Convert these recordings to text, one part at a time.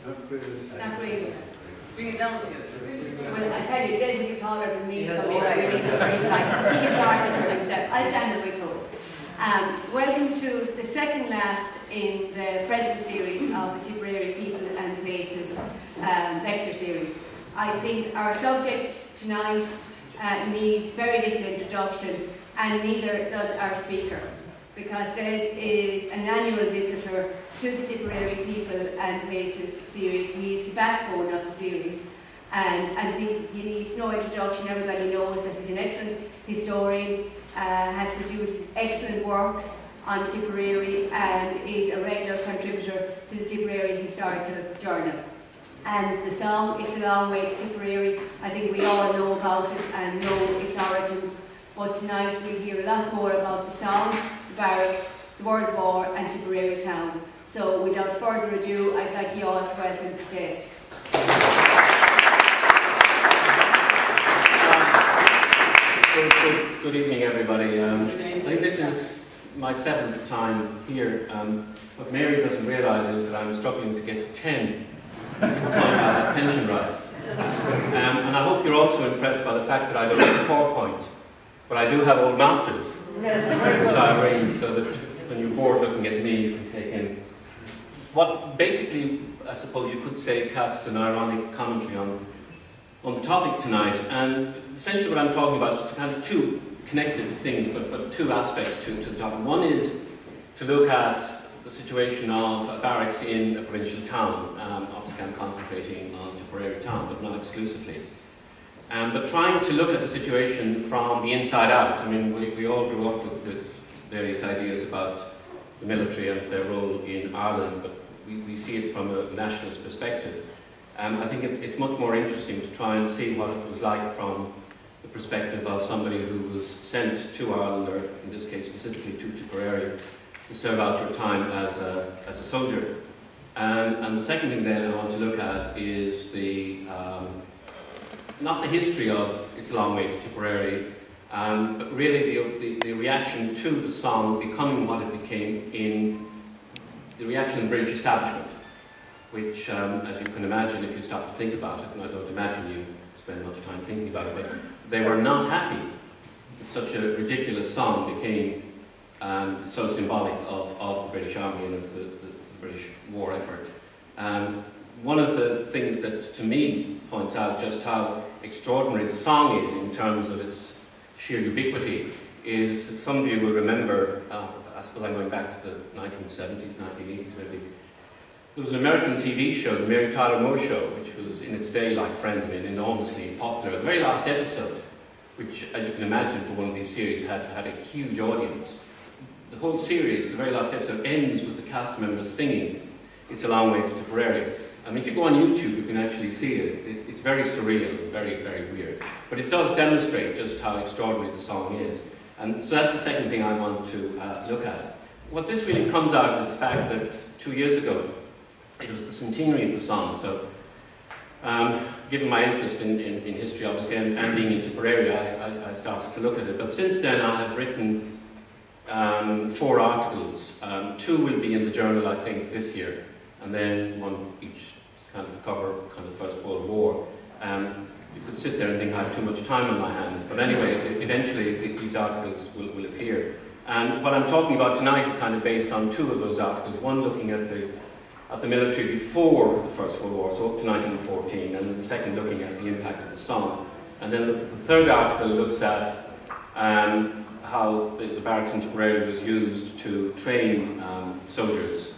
Not great. Bring it down to you. Well, I tell you, Des will be taller than me, so maybe we need to bring his height. He gets archer for himself. I'll stand on my toes. Welcome to the second last in the present series of the Tipperary People and Places lecture series. I think our subject tonight needs very little introduction, and neither does our speaker, because Des is an annual visitor to the Tipperary People and Places series. He is the backbone of the series, and I think he needs no introduction. Everybody knows that he's an excellent historian, has produced excellent works on Tipperary, and is a regular contributor to the Tipperary Historical Journal. And the song, It's a Long Way to Tipperary, I think we all know about it and know its origins, but tonight we'll hear a lot more about the song, the barracks, the Boer War and Tipperary town. So without further ado, I'd like you all to welcome Des. Good evening, everybody. I think this is my 7th time here. What Mary doesn't realise is that I'm struggling to get to 10 point out pension rights. And I hope you're also impressed by the fact that I don't have a PowerPoint, but I do have old masters, which I arrange so that when you're bored looking at me, you can take in what basically, I suppose you could say, casts an ironic commentary on the topic tonight. And essentially what I'm talking about is kind of two connected things, but two aspects to the topic. One is to look at the situation of barracks in a provincial town. Obviously I'm concentrating on Tipperary town, but not exclusively. But trying to look at the situation from the inside out. I mean, we all grew up with various ideas about the military and their role in Ireland, but we see it from a nationalist perspective. I think it's much more interesting to try and see what it was like from the perspective of somebody who was sent to Ireland, or in this case specifically to Tipperary, to serve out your time as a soldier. And the second thing then I want to look at is the not the history of It's a Long Way to Tipperary, but really the reaction to the song becoming what it became in the reaction of the British establishment, which, as you can imagine, if you stop to think about it, and I don't imagine you spend much time thinking about it, but they were not happy that such a ridiculous song became so symbolic of the British Army and of the British war effort. One of the things that, to me, points out just how extraordinary the song is in terms of its sheer ubiquity is, some of you will remember, I suppose I'm going back to the 1970s, 1980s maybe, there was an American TV show, the Mary Tyler Moore Show, which was in its day, like Friends, enormously popular. The very last episode, which, as you can imagine, for one of these series, had a huge audience. The whole series, the very last episode, ends with the cast members singing It's a Long Way to Tipperary. I mean, if you go on YouTube, you can actually see it. It's very surreal, very, very weird. But it does demonstrate just how extraordinary the song is. And so that's the second thing I want to look at. What this really comes out of is the fact that 2 years ago, it was the centenary of the song. So, given my interest in history, obviously, and being in Tipperary, I started to look at it. But since then, I have written 4 articles. 2 will be in the journal, I think, this year, and then one each to kind of cover kind of the First Boer War. You could sit there and think I have too much time on my hands, but anyway, eventually these articles will appear. And what I'm talking about tonight is kind of based on 2 of those articles. One looking at the military before the First World War, so up to 1914, and then the second looking at the impact of the song. And then the third article looks at how the barracks in Tipperary was used to train soldiers,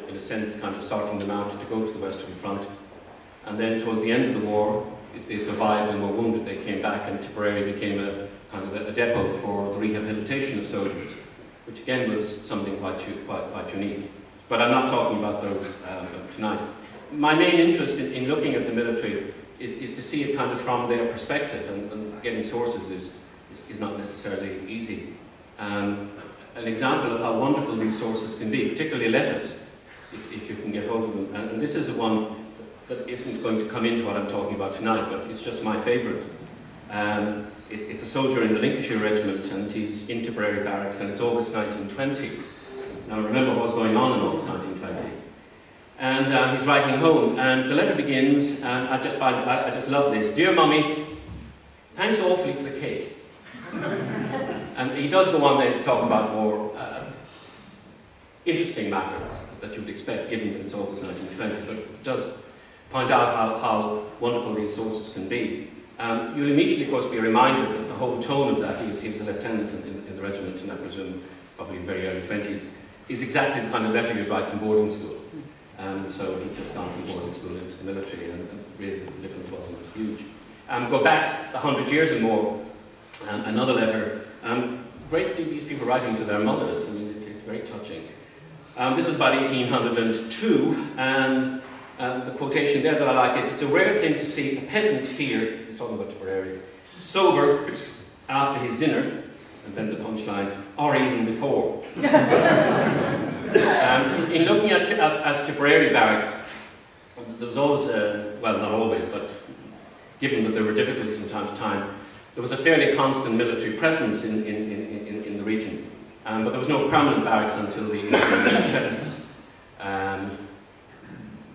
in a sense kind of sorting them out to go to the Western Front. And then towards the end of the war, if they survived and were wounded, they came back, and Tipperary became a kind of a depot for the rehabilitation of soldiers, which again was something quite unique. But I'm not talking about those tonight. My main interest in looking at the military is to see it kind of from their perspective, and getting sources is not necessarily easy. An example of how wonderful these sources can be, particularly letters, if you can get hold of them. And this is the one that isn't going to come into what I'm talking about tonight, but it's just my favourite. It's a soldier in the Lincolnshire Regiment, and he's in Tipperary Barracks, and it's August 1920. Now remember what was going on in August 1920. and he's writing home, and the letter begins, and I just love this. Dear Mummy, thanks awfully for the cake. And he does go on then to talk about more interesting matters that you would expect, given that it's August 1920, but it does point out how wonderful these sources can be. You'll immediately, of course, be reminded that the whole tone of that, he was a lieutenant in the regiment, and I presume probably in very early 20s, is exactly the kind of letter you'd write from boarding school. So he'd just gone from boarding school into the military, and really the difference wasn't huge. Go back 100 years and more, another letter. Great these people writing to their mothers. I mean, it's very touching. This is about 1802, and the quotation there that I like is, it's a rare thing to see a peasant here, he's talking about Tipperary, sober after his dinner, and then the punchline, or even before. In looking at Tipperary Barracks, there was always, well, not always, but given that there were difficulties from time to time, there was a fairly constant military presence in the region. But there was no permanent barracks until the 70s.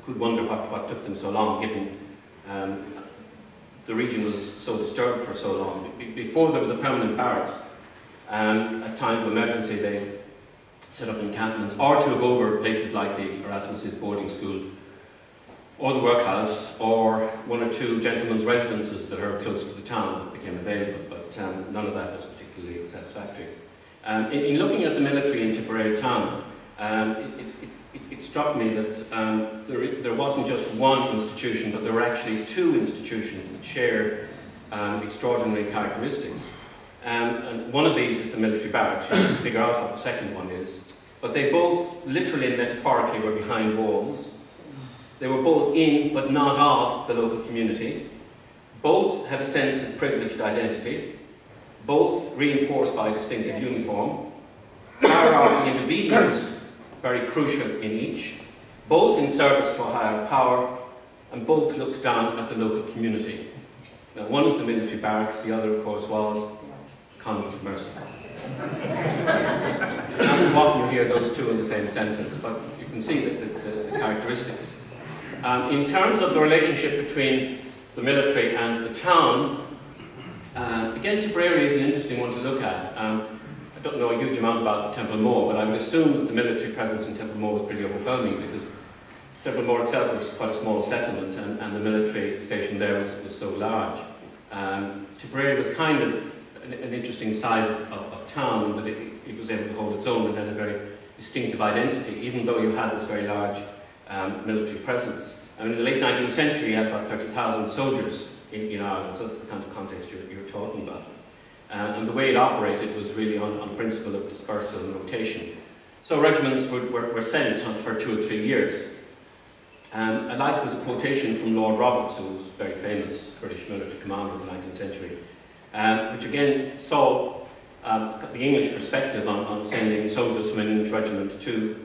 Could wonder what took them so long, given the region was so disturbed for so long. Before there was a permanent barracks, at times of emergency they set up encampments, or took over places like the Erasmus's boarding school, or the workhouse, or one or two gentlemen's residences that are close to the town that became available, but none of that was particularly satisfactory. In looking at the military in Tipperary town, it struck me that there wasn't just one institution, but there were actually two institutions that shared extraordinary characteristics. And one of these is the military barracks. You can figure out what the second one is. But they both, literally and metaphorically, were behind walls. They were both in, but not of, the local community. Both had a sense of privileged identity. Both reinforced by a distinctive uniform. Hierarchy and obedience, very crucial in each. Both in service to a higher power, and both looked down at the local community. Now, one is the military barracks, the other, of course, was Convent of Mercy. Not often you hear those two in the same sentence, but you can see the characteristics. In terms of the relationship between the military and the town, again, Tipperary is an interesting one to look at. I don't know a huge amount about Temple Moor, but I would assume that the military presence in Temple Moor was pretty overwhelming, because Temple Moor itself was quite a small settlement, and the military station there was so large. Tipperary was kind of an interesting size of town, but it was able to hold its own and had a very distinctive identity, even though you had this very large military presence. I mean, in the late 19th century, you had about 30,000 soldiers in Ireland, so that's the kind of context you're talking about. And the way it operated was really on principle of dispersal and rotation. So regiments were sent for 2 or 3 years. I like there's a quotation from Lord Roberts, who was a very famous British military commander in the 19th century, which again saw the English perspective on sending soldiers from an English regiment to,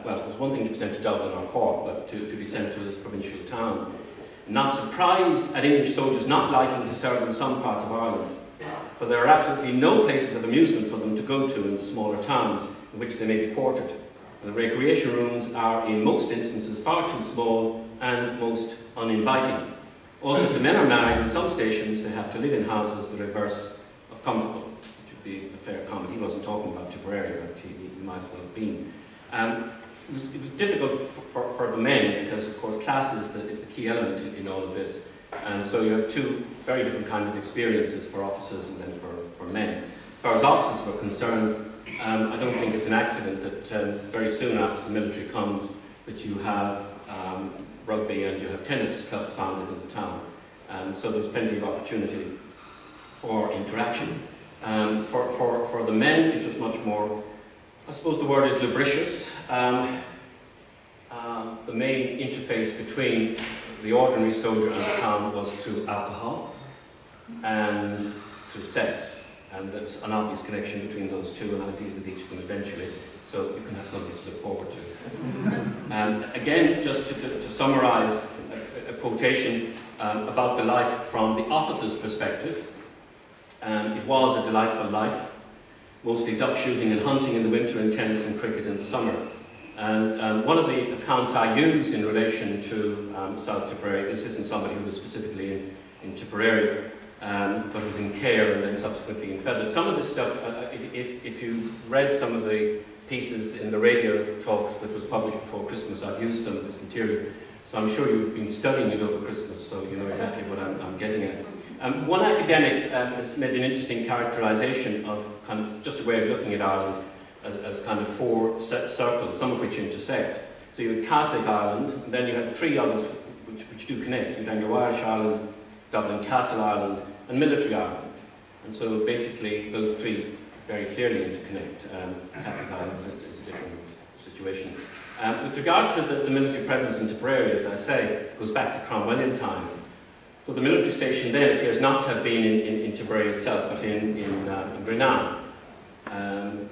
well, it was one thing to be sent to Dublin or Cork, but to be sent to a provincial town. Not surprised at English soldiers not liking to serve in some parts of Ireland, for there are absolutely no places of amusement for them to go to in the smaller towns in which they may be quartered. And the recreation rooms are in most instances far too small and most uninviting. Also, if the men are married in some stations, they have to live in houses the reverse of comfortable, which would be a fair comment. He wasn't talking about Tipperary, but he might as well have been. It was difficult for the men, because of course class is the key element in all of this. And so you have two very different kinds of experiences for officers and then for men. As far as officers were concerned, I don't think it's an accident that very soon after the military comes that you have rugby and you have tennis clubs founded in the town. So there's plenty of opportunity for interaction. For the men, it was much more, I suppose the word is lubricious. The main interface between the ordinary soldier and the town was through alcohol and through sex. And there's an obvious connection between those two, and I'll deal with each of them eventually, so you can have something to look forward to. Again, just to summarise a quotation about the life from the officer's perspective. It was a delightful life, mostly duck shooting and hunting in the winter and tennis and cricket in the summer. And one of the accounts I use in relation to South Tipperary, this isn't somebody who was specifically in Tipperary, but was in Care and then subsequently in Feather. Some of this stuff, if you read some of the pieces in the radio talks that was published before Christmas, I've used some of this material. So I'm sure you've been studying it over Christmas, so you know exactly what I'm getting at. One academic has made an interesting characterization of kind of just a way of looking at Ireland as kind of 4 circles, some of which intersect. So you had Catholic Ireland, and then you had 3 others which do connect. You had Irish Ireland, Dublin Castle Ireland, and Military Ireland. And so basically those 3 very clearly interconnect. Catholic Ireland is a different situation. With regard to the military presence in Tipperary, as I say, it goes back to Cromwellian times. So the military station then appears not to have been in Tipperary itself, but in Marnane.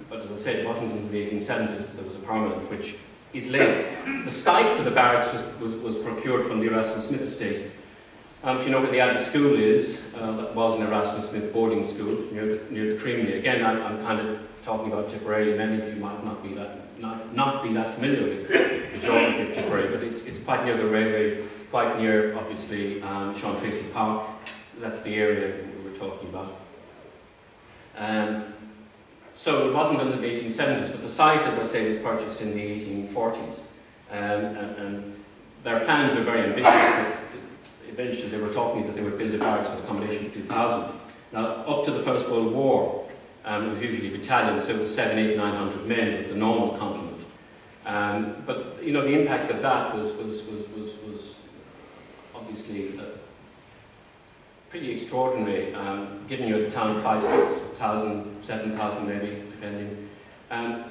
But as I said, it wasn't until the 1870s that there was a permanent, which is late. The site for the barracks was procured from the Erasmus Smith estate. If you know where the Abbey School is, that was an Erasmus Smith boarding school near the Creamery. Again, I'm kind of talking about Tipperary. Many of you might not be that familiar with the geography of Tipperary, but it's quite near the railway, quite near, obviously, Sean Tracy Park. That's the area we were talking about. So it wasn't until the 1870s, but the site, as I say, was purchased in the 1840s. And their plans were very ambitious. Eventually they were talking that they would build a barracks with accommodation for 2,000. Now, up to the First World War, it was usually battalions, so it was 700, 800, 900 men was the normal complement. But you know, the impact of that was obviously pretty extraordinary, giving you at the time 5,000, 6,000, 7,000 maybe, depending.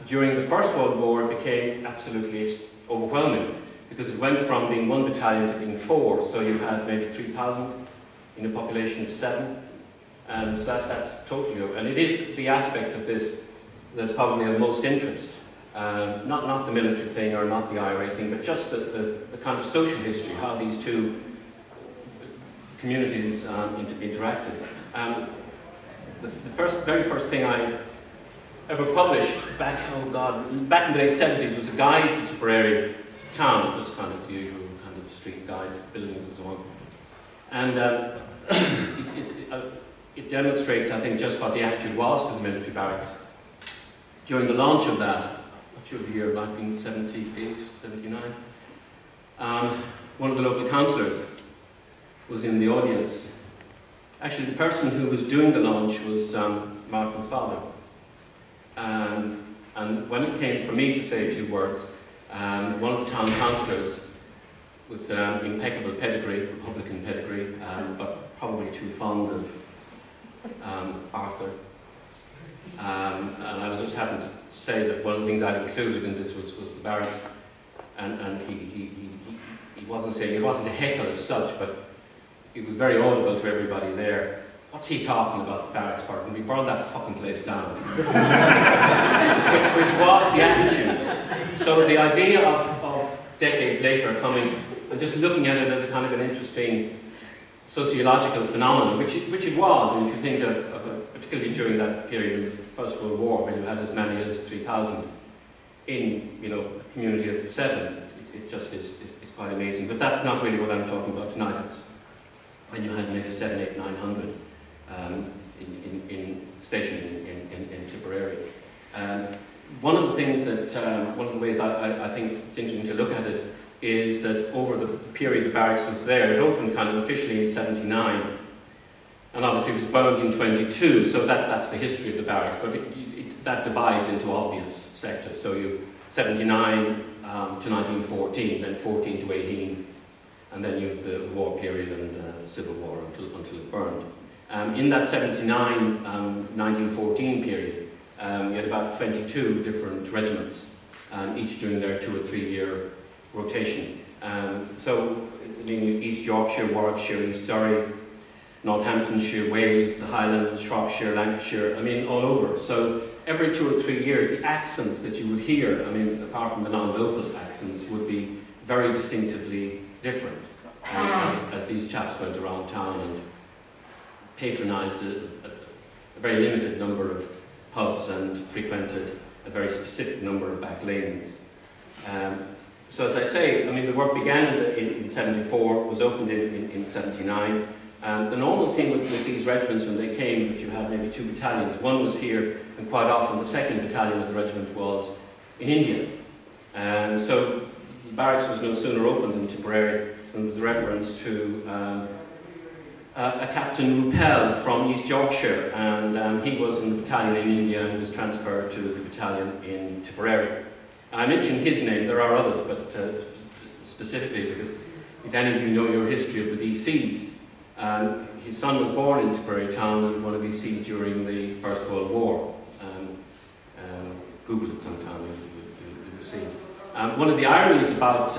During the First World War, it became absolutely overwhelming, because it went from being 1 battalion to being 4, so you had maybe 3,000 in a population of 7. So that's totally over. And it is the aspect of this that's probably of most interest. Not the military thing or not the IRA thing, but just the kind of social history, how these two communities interacted. The very first thing I ever published back in the late 70s was a guide to Tipperary town, just kind of the usual kind of street guide, buildings and so on. And it demonstrates, I think, just what the attitude was to the military barracks. During the launch of that, not sure the year, it might have been 78, 79, one of the local councillors was in the audience. Actually, the person who was doing the launch was Martin's father. And when it came for me to say a few words, one of the town councillors with impeccable pedigree, Republican pedigree, but probably too fond of Arthur. And I was just happened to say that one of the things I'd included in this was the barracks, and he wasn't saying, it wasn't a heckle as such, but it was very audible to everybody there. What's he talking about the barracks for? Can we burn that fucking place down? which was the attitude. So the idea of decades later coming and just looking at it as a kind of an interesting sociological phenomenon, which it was. I mean, if you think of particularly during that period in the First World War, when you had as many as 3,000 in, you know, a community of 7, it just is quite amazing. But that's not really what I'm talking about tonight. It's when you had maybe 700, 800, 900 stationed in Tipperary. One of the things that, one of the ways I think it's interesting to look at it is that over the period the barracks was there, it opened kind of officially in 79, and obviously it was burned in 22, so that's the history of the barracks, but that divides into obvious sectors. So you 79 to 1914, then 14 to 18, and then you have the war period and the Civil War until it burned. In that 1914 period, we had about 22 different regiments, each doing their 2 or 3 year rotation. So, I mean, East Yorkshire, Warwickshire, East Surrey, Northamptonshire, Wales, the Highlands, Shropshire, Lancashire, I mean, all over. So every 2 or 3 years, the accents that you would hear, I mean, apart from the non-local accents, would be very distinctively different as these chaps went around town and patronised a very limited number of pubs and frequented a very specific number of back lanes. So as I say, I mean, the work began in 74, was opened in 79. The normal thing with these regiments when they came, that you had maybe 2 battalions. One was here, and quite often the 2nd battalion of the regiment was in India. So the barracks was no sooner opened in Tipperary than there's a reference to a Captain Rupel from East Yorkshire, and he was in the battalion in India and was transferred to the battalion in Tipperary. And I mention his name, there are others, but specifically because if any of you know your history of the VCs, his son was born in Tipperary town and won a VC during the First World War. Google it sometime, you'll see. One of the ironies about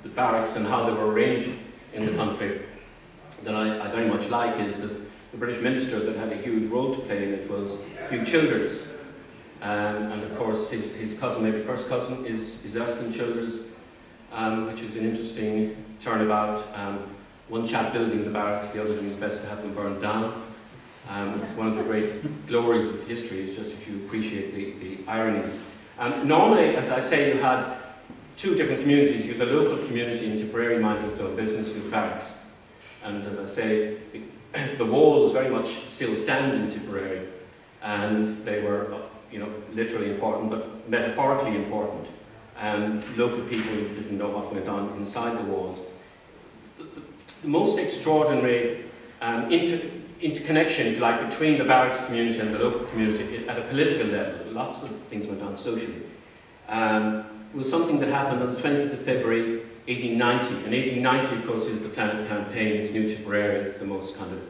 the barracks and how they were arranged in the country that I very much like is that the British minister that had a huge role to play in it was Hugh Childers. And of course his cousin, maybe first cousin, is Erskine Childers, which is an interesting turnabout. One chap building the barracks, the other doing his best to have them burned down. It's one of the great glories of history, is just if you appreciate the ironies. Normally, as I say, you had 2 different communities. You had the local community in Tipperary minding its own business with barracks. And as I say, the walls very much still stand in Tipperary, and they were, you know, literally important, but metaphorically important. Local people didn't know what went on inside the walls. The most extraordinary interconnection, if you like, between the barracks community and the local community at a political level, lots of things went on socially, was something that happened on the 20th of February 1890. And 1890, of course, is the plan of campaign. It's New Tipperary, it's the most kind of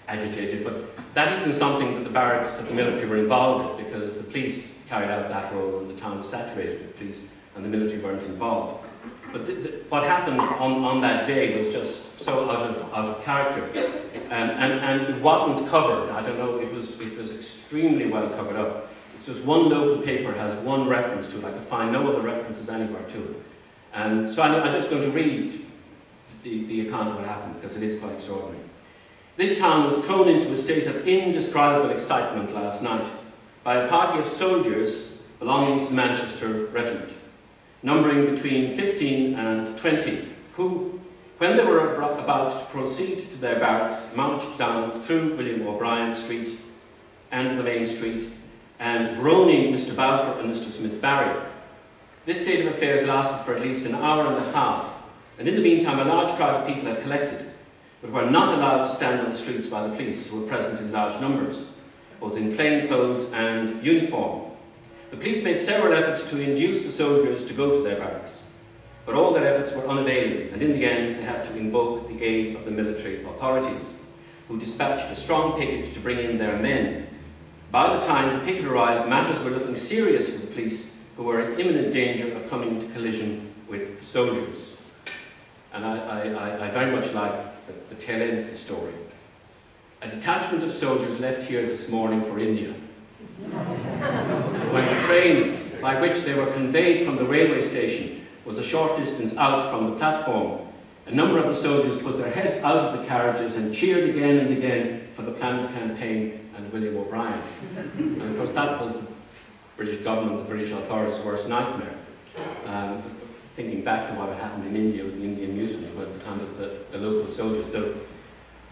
agitated, but that isn't something that the barracks and the military were involved in, because the police carried out that role and the town was saturated with police and the military weren't involved. But what happened on that day was just so out of character, and it wasn't covered. I don't know, it was extremely well covered up. It's just one local paper has one reference to it. I could find no other references anywhere to it. And so I'm just going to read the account of what happened, because it is quite extraordinary. This town was thrown into a state of indescribable excitement last night by a party of soldiers belonging to the Manchester Regiment, numbering between 15 and 20, who, when they were about to proceed to their barracks, marched down through William O'Brien Street and the main street, and groaning Mr. Balfour and Mr. Smith's barrier. This state of affairs lasted for at least an hour and a half, and in the meantime a large crowd of people had collected, but were not allowed to stand on the streets by the police, who were present in large numbers, both in plain clothes and uniform. The police made several efforts to induce the soldiers to go to their barracks, but all their efforts were unavailing, and in the end they had to invoke the aid of the military authorities, who dispatched a strong picket to bring in their men. By the time the picket arrived, matters were looking serious for the police, who were in imminent danger of coming into collision with the soldiers. And I very much like the tail end of the story. A detachment of soldiers left here this morning for India. When the train by which they were conveyed from the railway station was a short distance out from the platform, a number of the soldiers put their heads out of the carriages and cheered again and again for the plan of campaign and William O'Brien. And of course that was the British government, the British authorities' worst nightmare. Thinking back to what had happened in India with the Indian Mutiny, when the kind of the local soldiers, though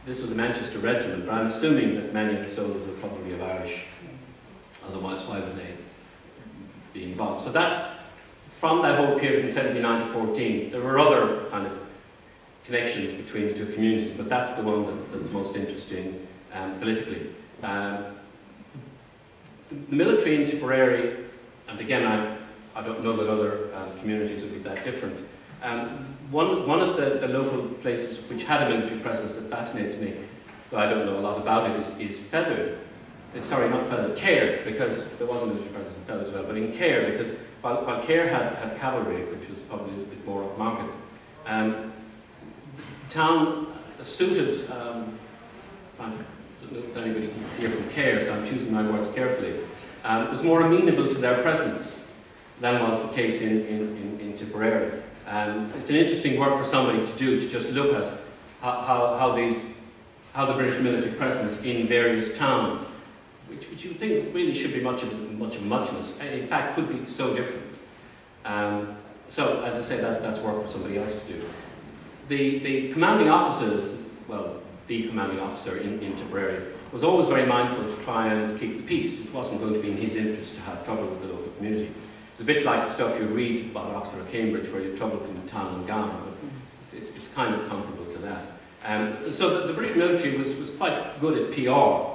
this was a Manchester regiment, but I'm assuming that many of the soldiers were probably of Irish, otherwise why would they be involved? So that's, from that whole period from 79 to 14, there were other kind of connections between the two communities, but that's the one that's most interesting politically. The military in Tipperary, and again I don't know that other communities would be that different. One of the local places which had a military presence that fascinates me, though I don't know a lot about it, is Feathered. Sorry, not Feathered, Care, because there was a military presence in Feathered as well, but in Care, because while Care had cavalry, which was probably a bit more upmarket, the town suited, if anybody can hear from Care, so I'm choosing my words carefully, was more amenable to their presence than was the case in Tipperary. It's an interesting work for somebody to do, to just look at how the British military presence in various towns, which you think really should be much of muchness, in fact could be so different. So, as I say, that's work for somebody else to do. The commanding officers, well, the commanding officer in Tipperary, was always very mindful to try and keep the peace. It wasn't going to be in his interest to have trouble with the local community. It's a bit like the stuff you read about Oxford or Cambridge, where you have trouble in the town and gown, but it's kind of comparable to that. So the British military was quite good at PR.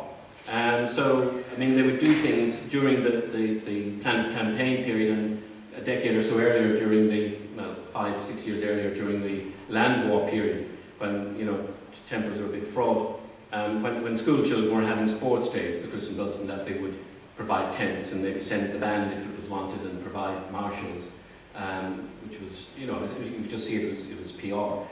So, I mean, they would do things during the planned campaign period, and a decade or so earlier during the, well, 5, 6 years earlier during the land war period, when, you know, tempers were a bit fraught. When school children were having sports days, the Christian brothers and that, they would provide tents and maybe send the band if it was wanted and provide marshals, which was, you know, you could just see it was PR.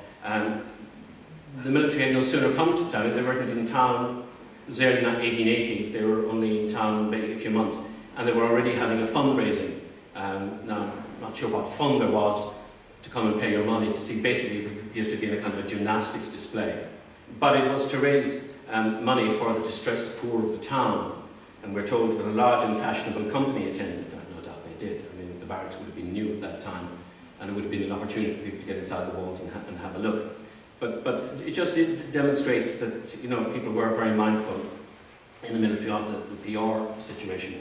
The military had no sooner come to town, they weren't in town. It was early 1880, they were only in town maybe a few months, and they were already having a fundraising. Now, I'm not sure what fund there was to come and pay your money to see. Basically, it appears to be in a kind of a gymnastics display. But it was to raise money for the distressed poor of the town. And we're told that a large and fashionable company attended. No doubt they did. I mean, the barracks would have been new at that time, and it would have been an opportunity for people to get inside the walls and have a look. But it just demonstrates that, you know, people were very mindful in the military of the PR situation.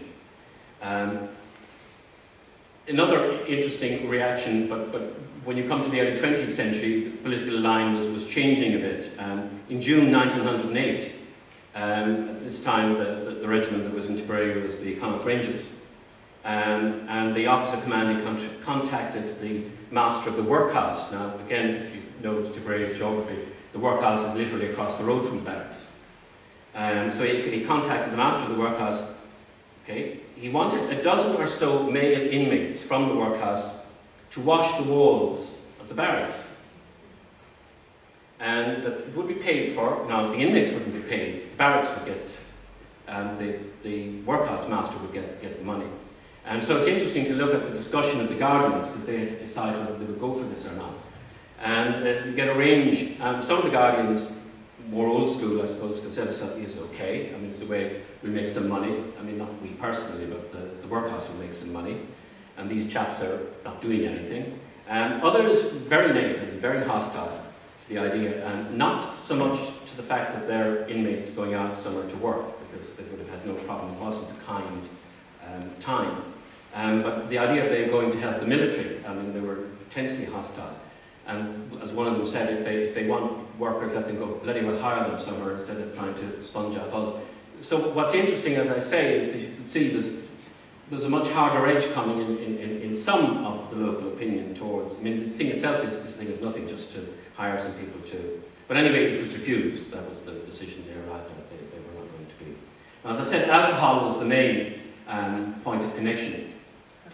Another interesting reaction, but when you come to the early 20th century, the political line was changing a bit. In June 1908, at this time the regiment that was in Tipperary was the Connaught Rangers. And the officer commanding contacted the master of the Workhouse. Now, again, if you know Tipperary geography, the Workhouse is literally across the road from the barracks. So he contacted the master of the Workhouse. Okay. He wanted a dozen or so male inmates from the Workhouse to wash the walls of the barracks. And that it would be paid for. Now, the inmates wouldn't be paid. The barracks would get, the Workhouse master would get the money. And so it's interesting to look at the discussion of the guardians, because they had to decide whether they would go for this or not. And you get a range. Some of the guardians, more old school, I suppose, consider that is okay. I mean, it's the way we make some money. I mean, not we personally, but the Workhouse will make some money. And these chaps are not doing anything. Others, very negative, very hostile to the idea, and not so much to the fact of their inmates going out somewhere to work, because they would have had no problem. It wasn't a kind time. But the idea of they going to help the military, I mean, they were intensely hostile. And as one of them said, if they want workers, let them go, bloody well hire them somewhere instead of trying to sponge out us. So what's interesting, as I say, is that you can see there's a much harder edge coming in some of the local opinion towards, I mean, the thing itself is a thing of nothing, just to hire some people to, but anyway, it was refused. That was the decision they arrived at. They were not going to be. Now, as I said, alcohol was the main point of connection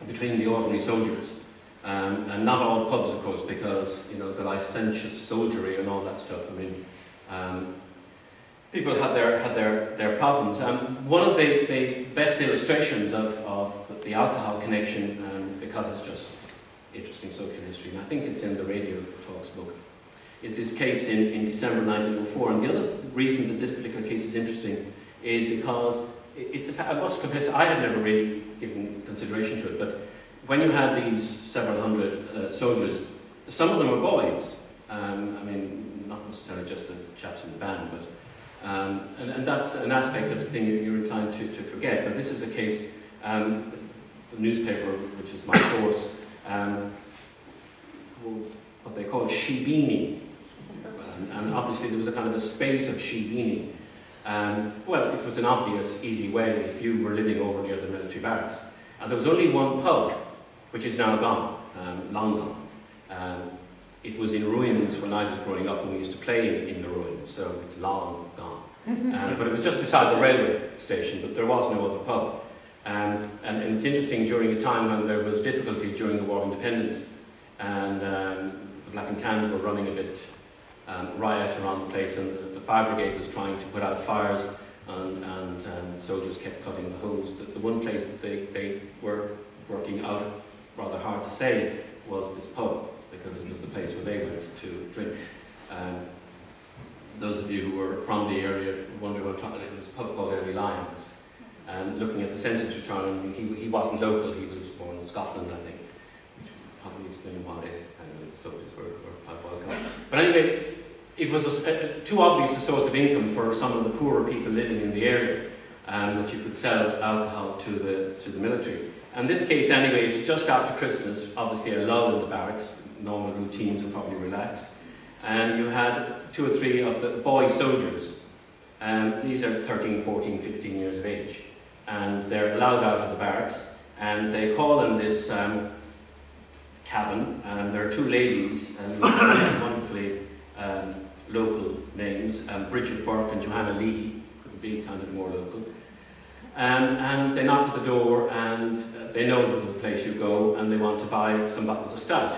between the ordinary soldiers. And not all pubs, of course, because, you know, the licentious soldiery and all that stuff. I mean, people had their problems. One of the best illustrations of the alcohol connection, because it's just interesting social history, and I think it's in the Radio Talks book, is this case in December 1904. And the other reason that this particular case is interesting is because I must confess, I have never really given consideration to it, but when you had these several hundred soldiers, some of them were boys. I mean, not necessarily just the chaps in the band, but and that's an aspect of the thing you're inclined to forget. But this is a case, the newspaper, which is my source, what they call shebini, and obviously there was a kind of a spate of shebini. Well, it was an obvious, easy way if you were living over near the military barracks. And there was only one pub, which is now gone, long gone. It was in ruins when I was growing up, and we used to play in the ruins, so it's long gone. But it was just beside the railway station, but there was no other pub. And it's interesting, during a time when there was difficulty during the War of Independence, and the Black and Tans were running a bit riot around the place, and the fire brigade was trying to put out fires, and the soldiers kept cutting the hose. The one place that they were working out rather hard to say was this pub, because it was the place where they went to drink. Those of you who were from the area wonder what it was a pub called Early Lions. And looking at the census return, he wasn't local, he was born in Scotland, I think, explain why the soldiers were quite welcome. But anyway, it was too obvious a source of income for some of the poorer people living in the area that you could sell alcohol to the military. And this case anyway, it's just after Christmas, obviously a lull in the barracks, normal routines were probably relaxed. And you had 2 or 3 of the boy soldiers. These are 13, 14, 15 years of age. And they're allowed out of the barracks. And they call in this cabin, and there are 2 ladies, wonderfully local names, Bridget Burke and Johanna Leahy, could be kind of more local. And they knock at the door, and they know this is the place you go, and they want to buy some bottles of stout.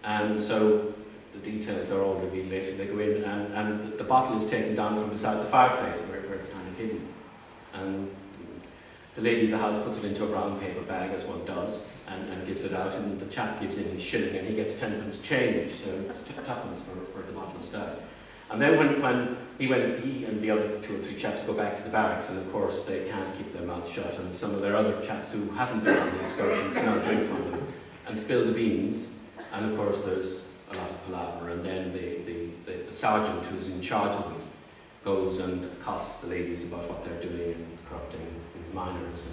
And so the details are all revealed later. They go in, and the bottle is taken down from beside the fireplace, where it's kind of hidden. And the lady of the house puts it into a brown paper bag, as one does, and gives it out, and the chap gives in his shilling, and he gets 10p change, so it's 2p for the bottle of stout. And then when he and the other 2 or 3 chaps go back to the barracks, and of course they can't keep their mouths shut, and some of their other chaps who haven't been on the excursions now drink from them and spill the beans, and of course there's a lot of palaver, and then the sergeant who's in charge of them goes and accosts the ladies about what they're doing and corrupting these minors.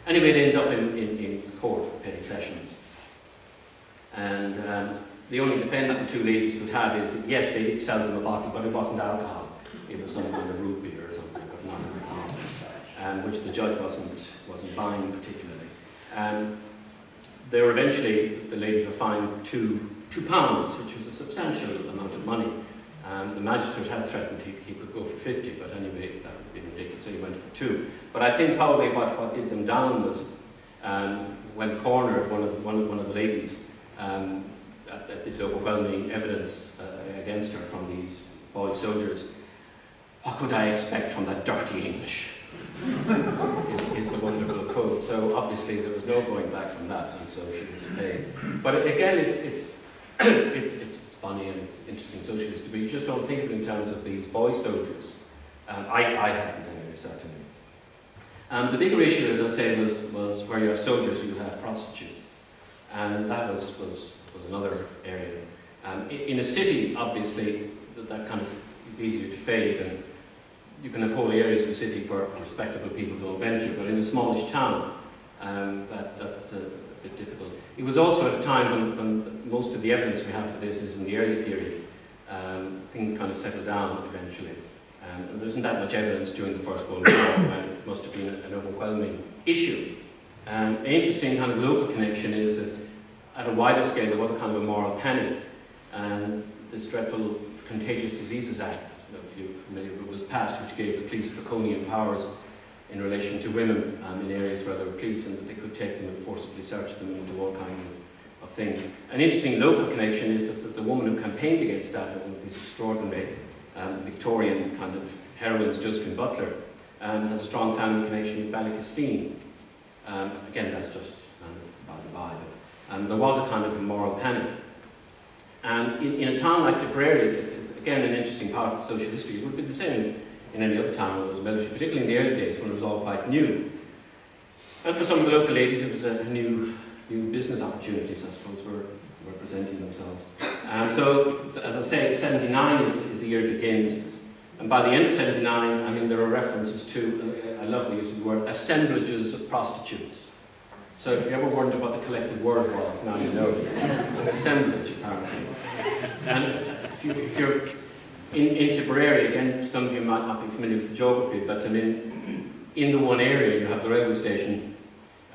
And anyway, it ends up in court for petty sessions. And the only defence the 2 ladies could have is that yes, they did sell them a bottle, but it wasn't alcohol. It was some kind of root beer or something, but not alcohol, which the judge wasn't buying particularly. They were eventually, the ladies were fined £2, which was a substantial amount of money. The magistrate had threatened he could go for 50, but anyway, that would be ridiculous, so he went for 2. But I think probably what did them down was when cornered, one of the ladies at this overwhelming evidence against her from these boy soldiers. What could I expect from that dirty English? is the wonderful quote. So obviously there was no going back from that, and so she was paid. But again, it's funny and it's interesting social history, but you just don't think of it in terms of these boy soldiers. I hadn't anyway, certainly. The bigger issue, as I say, was where you have soldiers, you have prostitutes, and that was another area. In a city, obviously, that kind of is easier to fade, and you can have whole areas of the city where respectable people don't venture, but in a smallish town, that's a bit difficult. It was also at a time when most of the evidence we have for this is in the early period. Things kind of settled down eventually. And there isn't that much evidence during the First World War, and it must have been an overwhelming issue. An interesting kind of local connection is that at a wider scale there was a kind of a moral panic, and this dreadful Contagious Diseases Act, if you're familiar with it, was passed, which gave the police draconian powers in relation to women in areas where there were police, and that they could take them and forcibly search them and do all kinds of things. An interesting local connection is that the woman who campaigned against that, one of these extraordinary Victorian kind of heroines, Josephine Butler, has a strong family connection with Ballykistine. Again, that's just kind of by the by. But there was a kind of a moral panic. And in a town like Tipperary, it's again an interesting part of social history. It would be the same in any other town where there was military, particularly in the early days when it was all quite new. And for some of the local ladies, it was a new business opportunities, I suppose, were presenting themselves. So, as I say, 79 is the year it begins. And by the end of 79, I mean, there are references to, I love the use of the word, assemblages of prostitutes. So if you ever wondered what the collective word was, now you know. It's an assemblage, apparently. And if you're in Tipperary, again, some of you might not be familiar with the geography, but I mean, in the one area you have the railway station,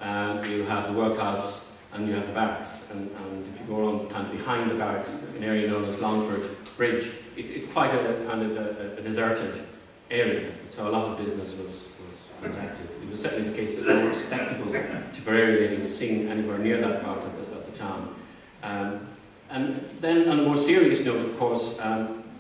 you have the workhouse, and you have the barracks. And if you go on kind of behind the barracks, an area known as Longford Bridge, it's quite a kind of a deserted area. So a lot of business was transacted. It was certainly the case that no respectable Tipperary lady was seen anywhere near that part of the town. And then on a more serious note, of course,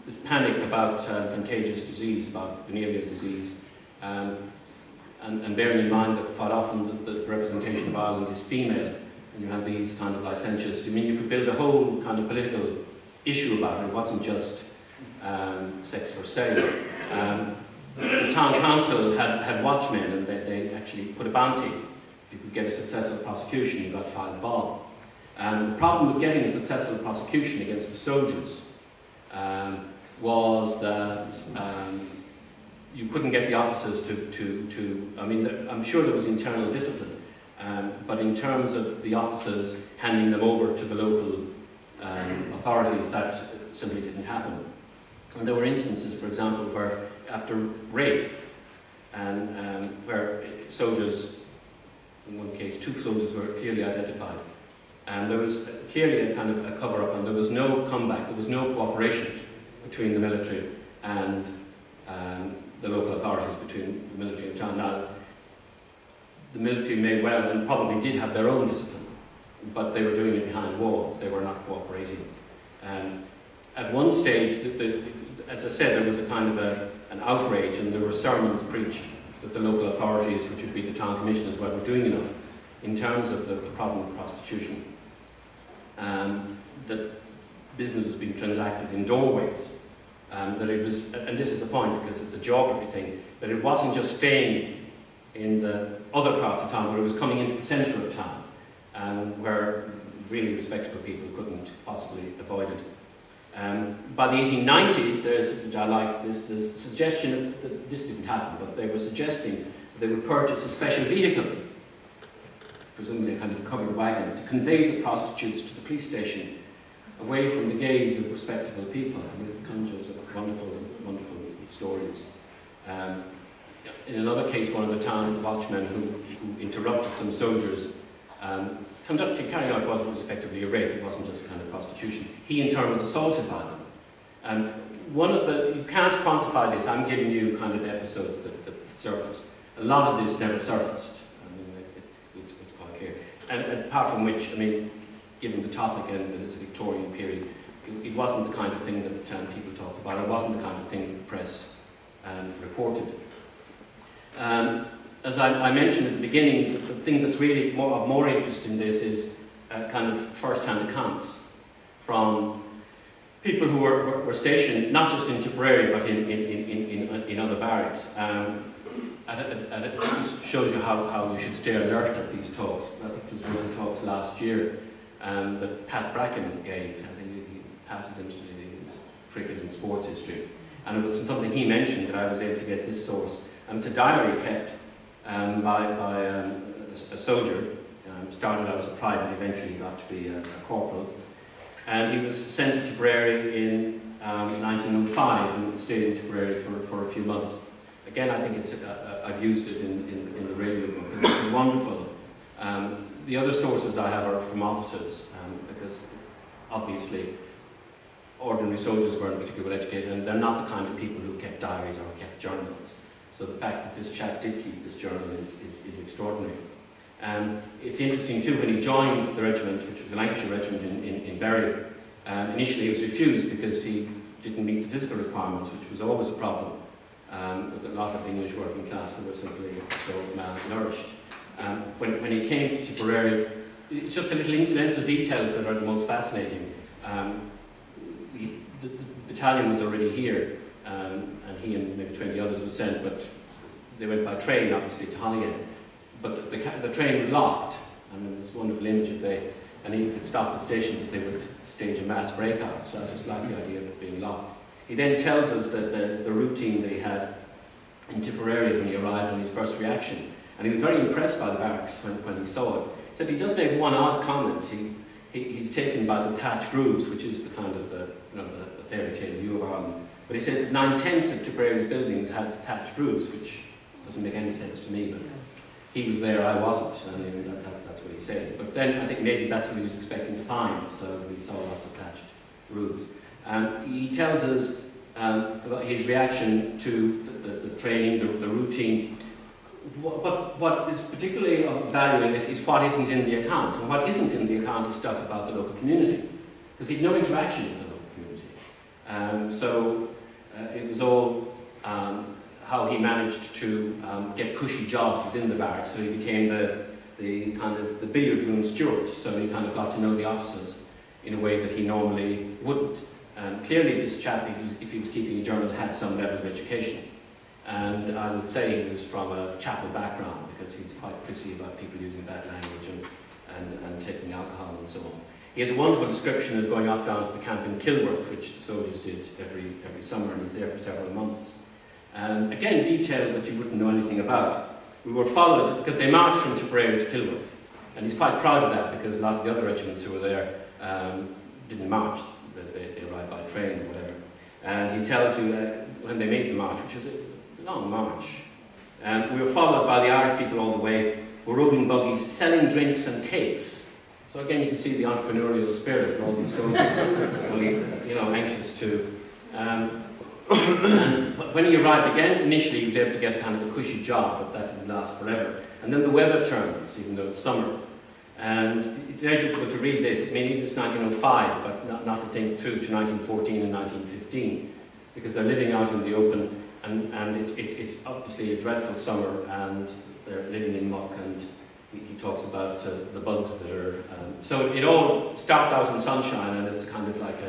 this panic about contagious disease, about venereal disease, and bearing in mind that quite often the representation of Ireland is female, and you have these kind of licentious, I mean, you could build a whole kind of political issue about it. It wasn't just sex for sale. The town council had watchmen, and they actually put a bounty. If you could get a successful prosecution, you got 5 bob. And the problem with getting a successful prosecution against the soldiers was that you couldn't get the officers I mean, I'm sure there was internal discipline, but in terms of the officers handing them over to the local authorities, that simply didn't happen. And there were instances, for example, where after rape, and where soldiers, in one case 2 soldiers were clearly identified, and there was clearly a kind of a cover-up, and there was no comeback, there was no cooperation between the military and the local authorities, between the military and town. Now, the military may well and probably did have their own discipline, but they were doing it behind walls. They were not cooperating. At one stage, as I said, there was a kind of an outrage, and there were sermons preached that the local authorities, which would be the town commissioners, weren't doing enough in terms of the problem of prostitution. That business was being transacted in doorways. That it was, and this is the point because it's a geography thing, that it wasn't just staying in the other parts of town, but it was coming into the centre of town, where really respectable people couldn't possibly avoid it. By the 1890s, there's a suggestion that this didn't happen, but they were suggesting that they would purchase a special vehicle, presumably a kind of covered wagon, to convey the prostitutes to the police station, away from the gaze of respectable people. I mean, it conjures up wonderful, wonderful stories. In another case, one of the town watchmen who interrupted some soldiers carrying out what was effectively a rape. It wasn't just kind of prostitution. He in turn was assaulted by them. You can't quantify this. I'm giving you kind of episodes that surface. A lot of this never surfaced. I mean, it's quite clear. And apart from which, I mean, given the topic and that it's a Victorian period, it wasn't the kind of thing that people talked about. It wasn't the kind of thing that the press reported. As I mentioned at the beginning, the thing that's really of more interest in this is kind of first-hand accounts from people who were stationed not just in Tipperary but in other barracks. It shows you how you should stay alert at these talks. I think there was one of the talks last year that Pat Bracken gave. I think he passes into cricket and sports history. And it was something he mentioned that I was able to get this source. It's a diary kept by a soldier. Started out as a private, eventually he got to be a corporal. And he was sent to Tipperary in 1905 and stayed in Tipperary for a few months. Again, I think I've used it in the radio book because it's wonderful. The other sources I have are from officers, because obviously ordinary soldiers weren't particularly well educated, and they're not the kind of people who kept diaries or kept journals. So the fact that this chap did keep this journal is extraordinary. It's interesting too, when he joined the regiment, which was a Lancashire regiment in Bury, initially he was refused because he didn't meet the physical requirements, which was always a problem with a lot of the English working class who were simply so malnourished. When he came to Tipperary, it's just the little incidental details that are the most fascinating. The battalion was already here, and he and maybe 20 others were sent, but they went by train, obviously, to Holligan. But the train was locked. I mean, there's a wonderful image if it stopped at stations, that they would stage a mass breakout. So I just like the idea of it being locked. He then tells us that the routine that he had in Tipperary when he arrived and his first reaction, and he was very impressed by the barracks when he saw it. He said he does make one odd comment. He's taken by the thatched roofs, which is the kind of the fairy tale view of Ireland. But he says that 9/10 of Tipperary's buildings had thatched roofs, which doesn't make any sense to me. But he was there, I wasn't. I mean, that's what he said. But then I think maybe that's what he was expecting to find. So he saw lots of thatched roofs. He tells us about his reaction to the training, the routine. But what is particularly of value in this is what isn't in the account. And what isn't in the account is stuff about the local community. Because he had no interaction with the local community. So it was all how he managed to get cushy jobs within the barracks. So he became the kind of the billiard room steward. So he kind of got to know the officers in a way that he normally wouldn't. Clearly this chap, if he was keeping a journal, had some level of education. And I would say he was from a chapel background, because he's quite prissy about people using bad language, and taking alcohol and so on. He has a wonderful description of going off down to the camp in Kilworth, which the soldiers did every summer, and he's there for several months. And again, detail that you wouldn't know anything about. We were followed, because they marched from Tipperary to Kilworth, and he's quite proud of that, because a lot of the other regiments who were there didn't march, they arrived by train or whatever. And he tells you when they made the march, which was a long march, we were followed by the Irish people all the way, who rode in buggies, selling drinks and cakes. So again, you can see the entrepreneurial spirit of all these soldiers, anxious to. And when he arrived again, initially he was able to get kind of a cushy job, but that didn't last forever. And then the weather turns, even though it's summer. And it's very difficult to read this. I mean, it's 1905, but not to think through to 1914 and 1915, because they're living out in the open, and it's obviously a dreadful summer, and they're living in muck, and he talks about the bugs that are... so it all starts out in sunshine, and it's kind of like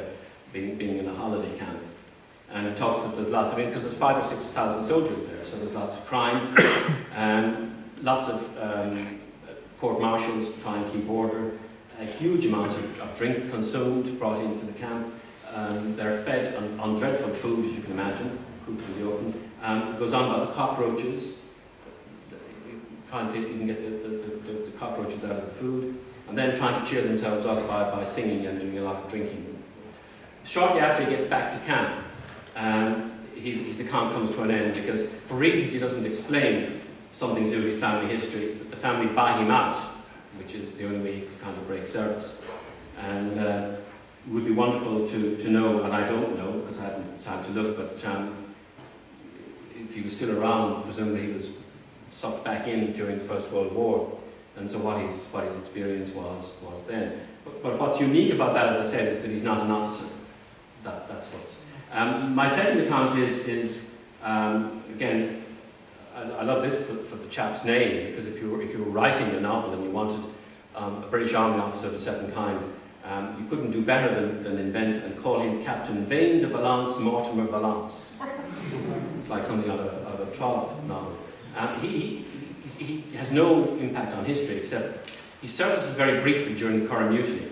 being in a holiday camp. And he talks that there's lots of... because there's 5,000 or 6,000 soldiers there, so there's lots of crime, and lots of court-martials to try and keep order, a huge amount of drink consumed, brought into the camp. They're fed on dreadful food, as you can imagine, cooked in the open. It goes on about the cockroaches, trying to even get the cockroaches out of the food, and then trying to cheer themselves up by singing and doing a lot of drinking. Shortly after he gets back to camp, his account comes to an end, because for reasons he doesn't explain, something to do with his family history, that the family buy him out, which is the only way he could kind of break service. And it would be wonderful to know, and I don't know, because I haven't time to look, but if he was still around, presumably he was sucked back in during the First World War, and so what his experience was then. But what's unique about that, as I said, is that he's not an officer. That's what's... my second account is again, I love this for the chap's name, because if you were writing a novel and you wanted a British Army officer of a certain kind, you couldn't do better than invent and call him Captain Vane de Valence Mortimer Valence. It's like something out of a Trollope novel. He has no impact on history, except he surfaces very briefly during the Curragh Mutiny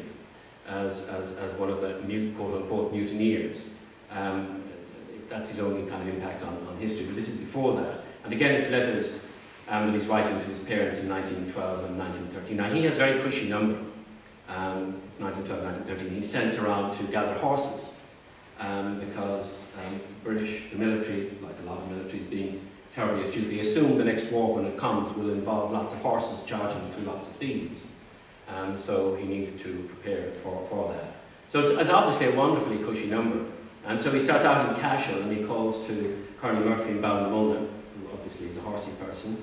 as one of the quote-unquote mutineers. That's his only kind of impact on history, but this is before that. And again, it's letters that he's writing to his parents in 1912 and 1913. Now, he has a very cushy number. It's 1912, 1913. He's sent around to gather horses because the military, like a lot of militaries, being terribly astute, they assume the next war, when it comes, will involve lots of horses charging through lots of fields. So he needed to prepare for that. So it's obviously a wonderfully cushy number. And so he starts out in Cashel, and he calls to Colonel Murphy in Ballinamona, who obviously is a horsey person.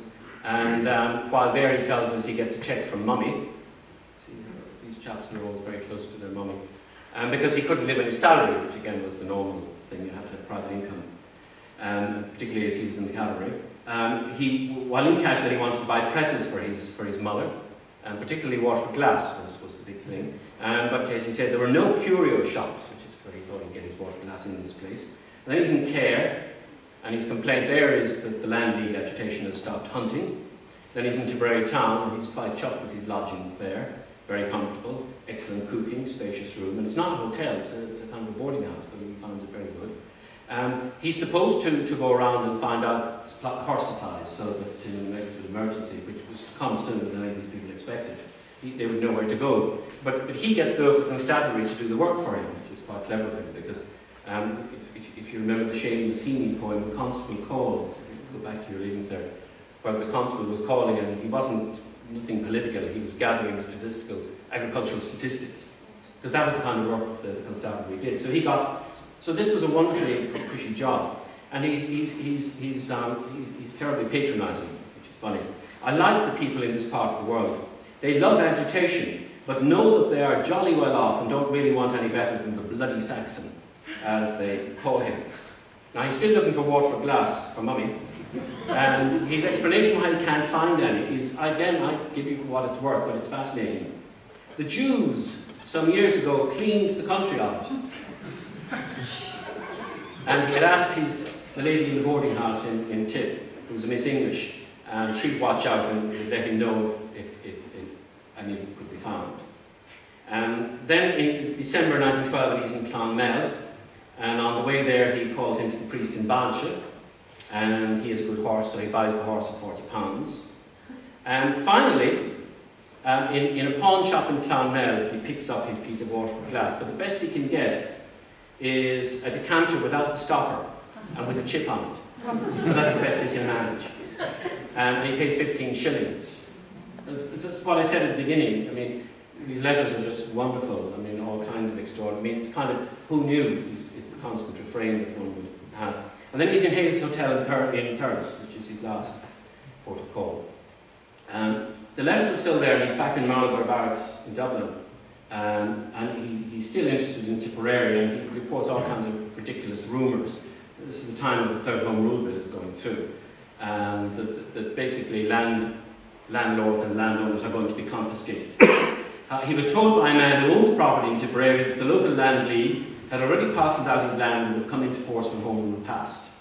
And while there, he tells us he gets a cheque from Mummy. See, these chaps are always very close to their mummy. Because he couldn't live on his salary, which again was the normal thing, you had to have private income. Particularly as he was in the cavalry. While in Cashel, he wanted to buy presents for his mother, and particularly Waterford glass was the big thing. But as he said, there were no curio shops, which is where he thought he'd get his Waterford glass in this place. And then he's in Care, and his complaint there is that the Land League agitation has stopped hunting. Then he's in Tipperary town, and he's quite chuffed with his lodgings there, very comfortable, excellent cooking, spacious room, and it's not a hotel, it's a kind of a boarding house, but he finds it very good. He's supposed to go around and find out horse supplies, so that in an emergency, which was to come sooner than any of these people expected, they would know where to go. But he gets the local constabulary to do the work for him, which is quite clever of him, because if you remember the Seamus Heaney poem, The Constable Calls, if you go back to your readings there, where the constable was calling, and he wasn't nothing political, he was gathering agricultural statistics, because that was the kind of work that the constabulary did. So this was a wonderfully cushy job, and he's terribly patronising, which is funny. I like the people in this part of the world. They love agitation, but know that they are jolly well off and don't really want any better than the bloody Saxon, as they call him. Now he's still looking for Waterford glass for Mummy, and his explanation why he can't find any is, again, I give you what it's worth, but it's fascinating. The Jews, some years ago, cleaned the country of it. And he had asked the lady in the boarding house in Tip, who was a Miss English, and she'd watch out and let him know if any of it could be found. Then in December 1912 he's in Clonmel, and on the way there he calls into the priest in Banship, and he has a good horse, so he buys the horse for £40. And finally, in a pawn shop in Clonmel, he picks up his piece of waterford glass, but the best he can get is a decanter without the stopper and with a chip on it. So that's the best he can manage. And he pays 15 shillings. That's what I said at the beginning. I mean, these letters are just wonderful. I mean, all kinds of extraordinary. I mean, it's kind of who knew is the constant refrain that one would have. And then he's in Hayes Hotel in Thurles, which is his last port of call. The letters are still there, and he's back in Maryborough Barracks in Dublin. And he's still interested in Tipperary, and he reports all kinds of ridiculous rumours. This is the time of the Third Home Rule Bill is going through. That basically landlords and landowners are going to be confiscated. He was told by a man who owns property in Tipperary that the local land league had already parcelled out his land and would come into force when Home Rule passed.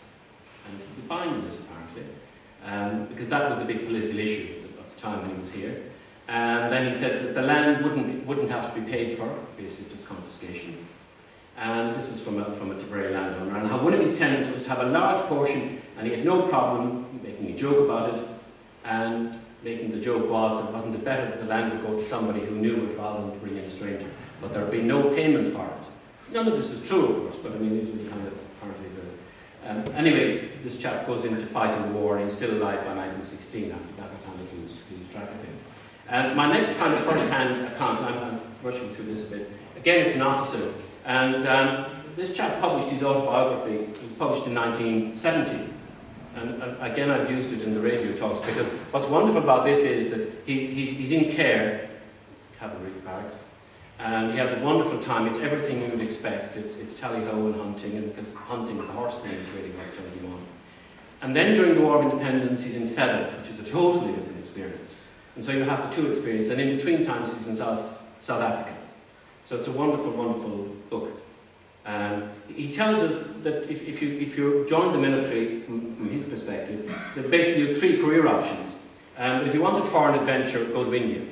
And he'd be buying this, apparently, because that was the big political issue at the time when he was here. And then he said that the land wouldn't have to be paid for, basically just confiscation. And this is from a Tipperary landowner. And how one of his tenants was to have a large portion, and he had no problem making a joke about it, and making the joke was that wasn't it better that the land would go to somebody who knew it rather than to bring in a stranger. But there would be no payment for it. None of this is true, of course, but I mean, these were kind of apparently the... anyway, this chap goes into fighting the war, and he's still alive by 1916. After that, I kind of lose track of him. My next kind of first-hand account, I'm rushing through this a bit. Again, it's an officer. And this chap published his autobiography. It was published in 1970. And again, I've used it in the radio talks, because what's wonderful about this is that he's in care, cavalry barracks, and he has a wonderful time. It's everything you would expect. It's tally-ho and hunting, and because hunting, the horse thing is really what turns him on. And then during the War of Independence, he's in Feathered, which is a totally different experience. And so you have the two experiences, and in between times he's in South Africa. So it's a wonderful, wonderful book. He tells us that if you join the military, from his perspective, that basically you have three career options. That if you wanted foreign adventure, go to India.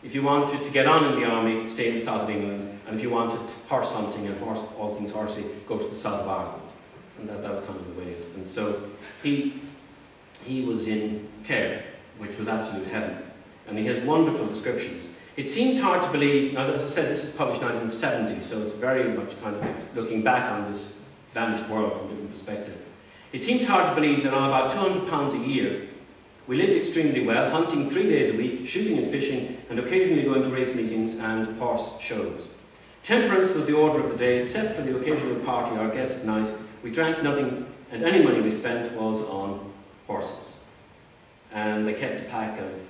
If you wanted to get on in the army, stay in the south of England. And if you wanted horse hunting and all things horsey, go to the south of Ireland. And that was kind of the way it is. And so he was in care, which was absolute heaven. And he has wonderful descriptions. It seems hard to believe, now, as I said, this is published in 1970, so it's very much kind of looking back on this vanished world from a different perspective. It seems hard to believe that on about £200 a year, we lived extremely well, hunting 3 days a week, shooting and fishing, and occasionally going to race meetings and horse shows. Temperance was the order of the day, except for the occasional party or guest night. We drank nothing, and any money we spent was on horses. And they kept a pack of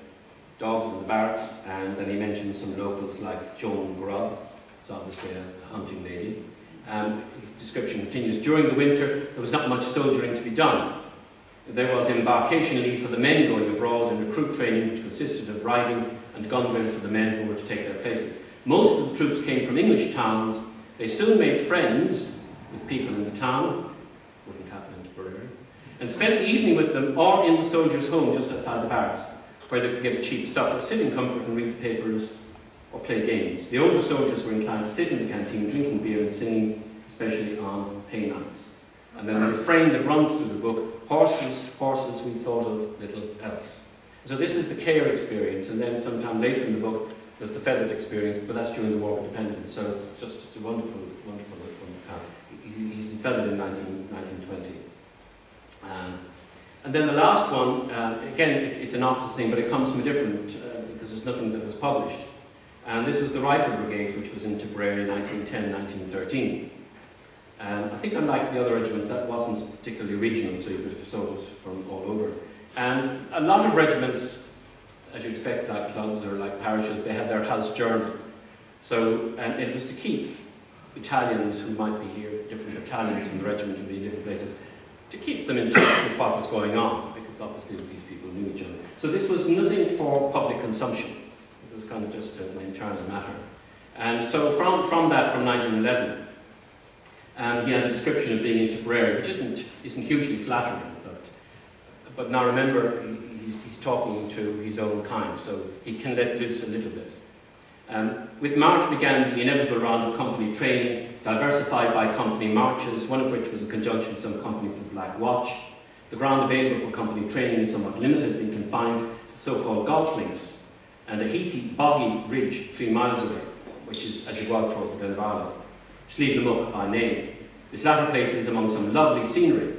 dogs in the barracks, and then he mentions some locals like Joan Grubb, who's obviously a hunting lady. His description continues, during the winter there was not much soldiering to be done. There was embarkation leave for the men going abroad and recruit training, which consisted of riding and gun drill for the men who were to take their places. Most of the troops came from English towns. They soon made friends with people in the town, wouldn't happen in Tipperary, and spent the evening with them or in the soldiers' home just outside the barracks, where they could get a cheap supper, sit in comfort and read the papers or play games. The older soldiers were inclined to sit in the canteen drinking beer and singing, especially on pay nights. And then the refrain that runs through the book, horses, horses, we thought of little else. So this is the care experience, and then sometime later in the book there's the feathered experience, but that's during the War of Independence, so it's a wonderful, wonderful account. He's feathered in 1920. And then the last one, again, it's an office thing, but it comes from a different, because there's nothing that was published. And this was the Rifle Brigade, which was in Tipperary in 1910, 1913. I think unlike the other regiments, that wasn't particularly regional, so you could have soldiers from all over. And a lot of regiments, as you expect, like clubs or like parishes, they had their house journal. So, and it was to keep battalions who might be here, different battalions in the regiment would be in different places, to keep them in touch with what was going on, because obviously these people knew each other. So this was nothing for public consumption. It was kind of just an internal matter. And so from that, from 1911, he has a description of being in Tipperary, which isn't hugely flattering. But now remember, he's talking to his own kind, so he can let loose a little bit. With March began the inevitable round of company training, diversified by company marches, one of which was a conjunction with some companies of the Black Watch. The ground available for company training is somewhat limited, being confined to the so-called golf links and a heathy, boggy ridge 3 miles away, which is as you go out towards the Glenvarloch, Sleevnamuck by name. This latter place is among some lovely scenery.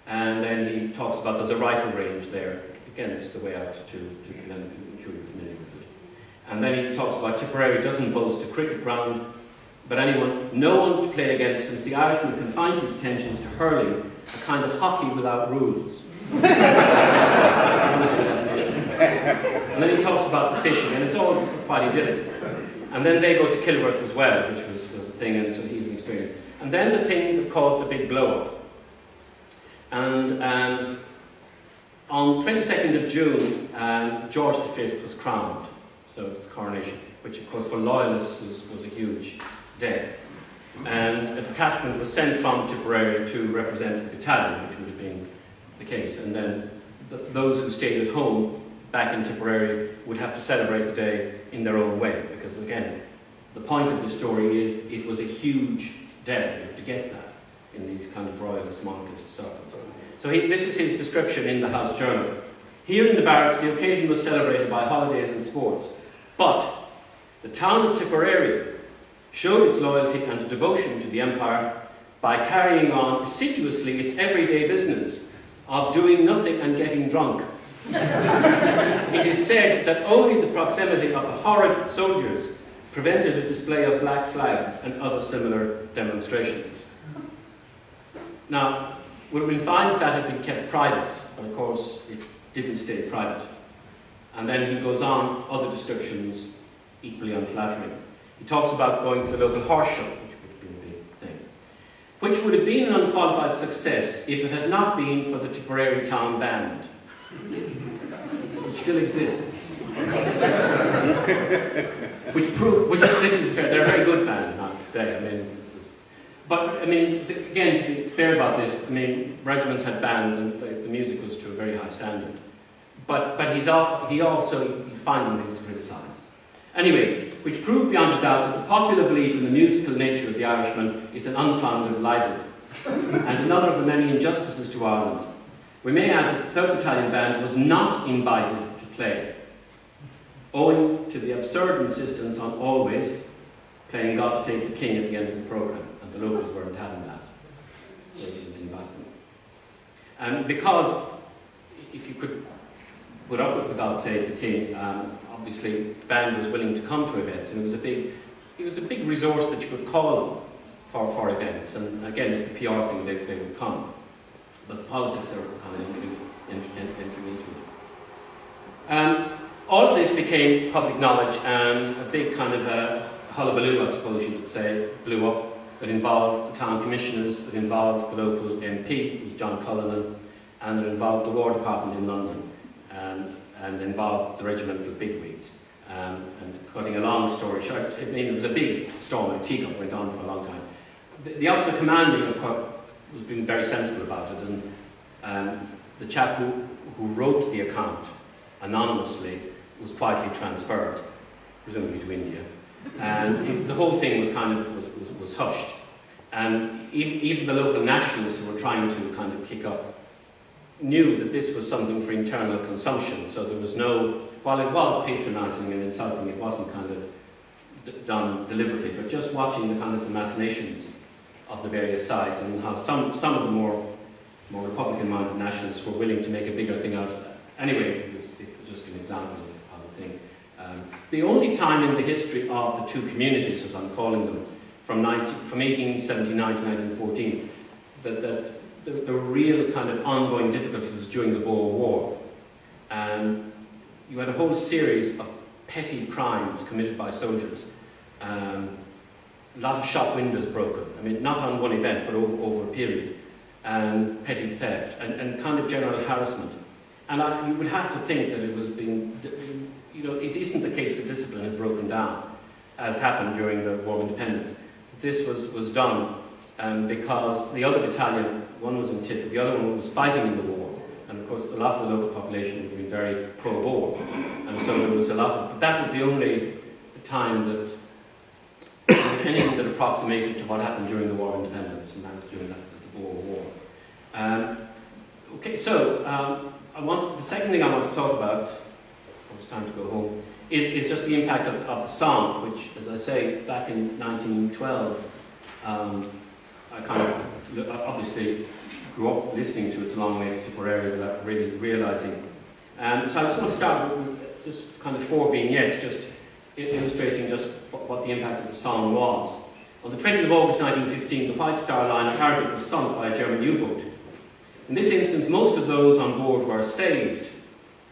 And then he talks about there's a rifle range there. Again, it's the way out to the Glen, I'm sure you're familiar with it. And then he talks about Tipperary doesn't boast a cricket ground, but no one to play against, since the Irishman confines his attentions to hurling, a kind of hockey without rules. And then he talks about the fishing, and it's all quite idyllic. And then they go to Kilworth as well, which was a thing, and so he's an experience. And then the thing that caused the big blow-up. And on 22nd of June, George V was crowned, so it was coronation, which of course for loyalists was a huge day. And a detachment was sent from Tipperary to represent the battalion, which would have been the case. And then those who stayed at home back in Tipperary would have to celebrate the day in their own way, because again, the point of the story is it was a huge day. You have to get that in these kind of royalist monarchist circles. So this is his description in the House Journal. Here in the barracks, the occasion was celebrated by holidays and sports, but the town of Tipperary showed its loyalty and devotion to the Empire by carrying on assiduously its everyday business of doing nothing and getting drunk. It is said that only the proximity of the horrid soldiers prevented a display of black flags and other similar demonstrations. Now, it would have been fine if that had been kept private, but of course it didn't stay private. And then he goes on other descriptions equally unflattering. He talks about going to the local horse show, which would have been a big thing, which would have been an unqualified success if it had not been for the Tipperary Town Band, which still exists. This is fair, they're a very good band now today. I mean, again, to be fair about this, I mean, regiments had bands and the music was to a very high standard. But he's finding things to criticise. Anyway, which proved beyond a doubt that the popular belief in the musical nature of the Irishman is an unfounded libel, and another of the many injustices to Ireland. We may add that the 3rd Battalion Band was not invited to play, owing to the absurd insistence on always playing God Save the King at the end of the programme, and the locals weren't having that, so he didn't invite them. And because if you could put up with the God Save the King, obviously the band was willing to come to events, and it was a big resource that you could call on for events, and again it's the PR thing, they would come. But the politics are kind of entering into it. All of this became public knowledge, and a big kind of a hullabaloo, I suppose you would say, blew up, that involved the town commissioners, that involved the local MP, who was John Cullinan, and that involved the War Department in London, and involved the regimental bigwigs. And cutting a long story short, I mean, it was a big storm, and a teacup went on for a long time. The officer commanding, of course, was being very sensible about it, and the chap who wrote the account anonymously was quietly transferred, presumably to India, and the whole thing was kind of was hushed. And even the local nationalists who were trying to kind of kick up knew that this was something for internal consumption, so there was no, while it was patronising and insulting, it wasn't kind of done deliberately, but just watching the kind of the machinations of the various sides, and how some of the more Republican-minded nationalists were willing to make a bigger thing out of that. Anyway, it was just an example of the thing. The only time in the history of the two communities, as I'm calling them, from 1879 to 1914, that there were real kind of ongoing difficulties during the Boer War. And you had a whole series of petty crimes committed by soldiers. A lot of shop windows broken. I mean, not on one event, but over a period. And petty theft, and kind of general harassment. And you would have to think that it was being, you know, it isn't the case that discipline had broken down, as happened during the War of Independence. This was done because the other battalion, one was in Tippy, the other one was fighting in the war. And of course, a lot of the local population would be very pro-Boer. And so there was a lot of, but that was the only time that anything that approximated to what happened during the War of Independence, and that was during the Boer War. Okay, so the second thing I want to talk about, it's time to go home, is just the impact of the song, which, as I say, back in 1912, I kind of obviously grew up listening to It's a Long Way to Tipperary without really realising. So I just want to start with just kind of 4 vignettes, just illustrating just what the impact of the song was. On the 20th of August 1915, the White Star Line at Harwich was sunk by a German U-boat. In this instance, most of those on board were saved,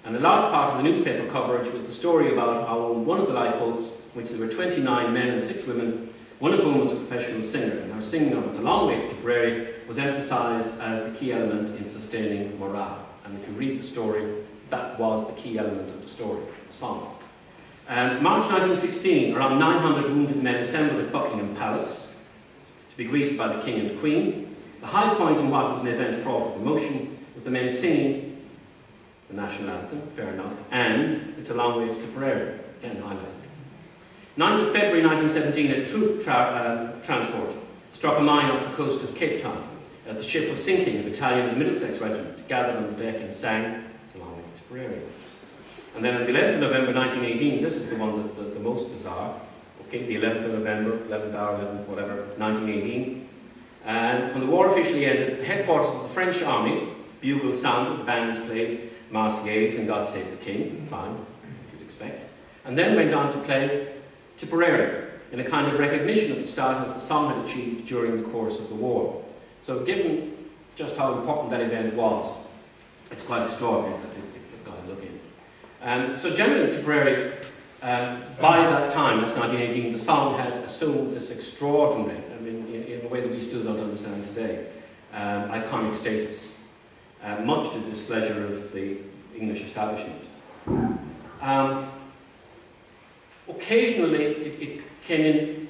and a large part of the newspaper coverage was the story about how on one of the lifeboats, in which there were 29 men and 6 women, one of whom was a professional singer, and her singing of It's a Long Way to Tipperary was emphasised as the key element in sustaining morale. And if you read the story, that was the key element of the story, the song. March 1916, around 900 wounded men assembled at Buckingham Palace to be greeted by the King and Queen. The high point in what was an event fraught with emotion was the men singing the national anthem, fair enough, and It's a Long Way to Tipperary, again highlighted. 9th of February 1917, a troop transport struck a mine off the coast of Cape Town. As the ship was sinking, a battalion of the Middlesex Regiment gathered on the deck and sang It's a Long Way to Tipperary. And then on the 11th of November 1918, this is the one that's the most bizarre, okay, the 11th of November, 11th hour, 11th whatever, 1918. And when the war officially ended, the headquarters of the French army, bugles sounded, the bands played Marseillaise and God Save the King, fine, as you'd expect, and then went on to play Tipperary, in a kind of recognition of the status the song had achieved during the course of the war. So given just how important that event was, it's quite extraordinary that it got a look in. So generally Tipperary, by that time, that's 1918, the song had assumed this extraordinary, I mean, in a way that we still don't understand today, iconic status, much to the displeasure of the English establishment. Occasionally, it came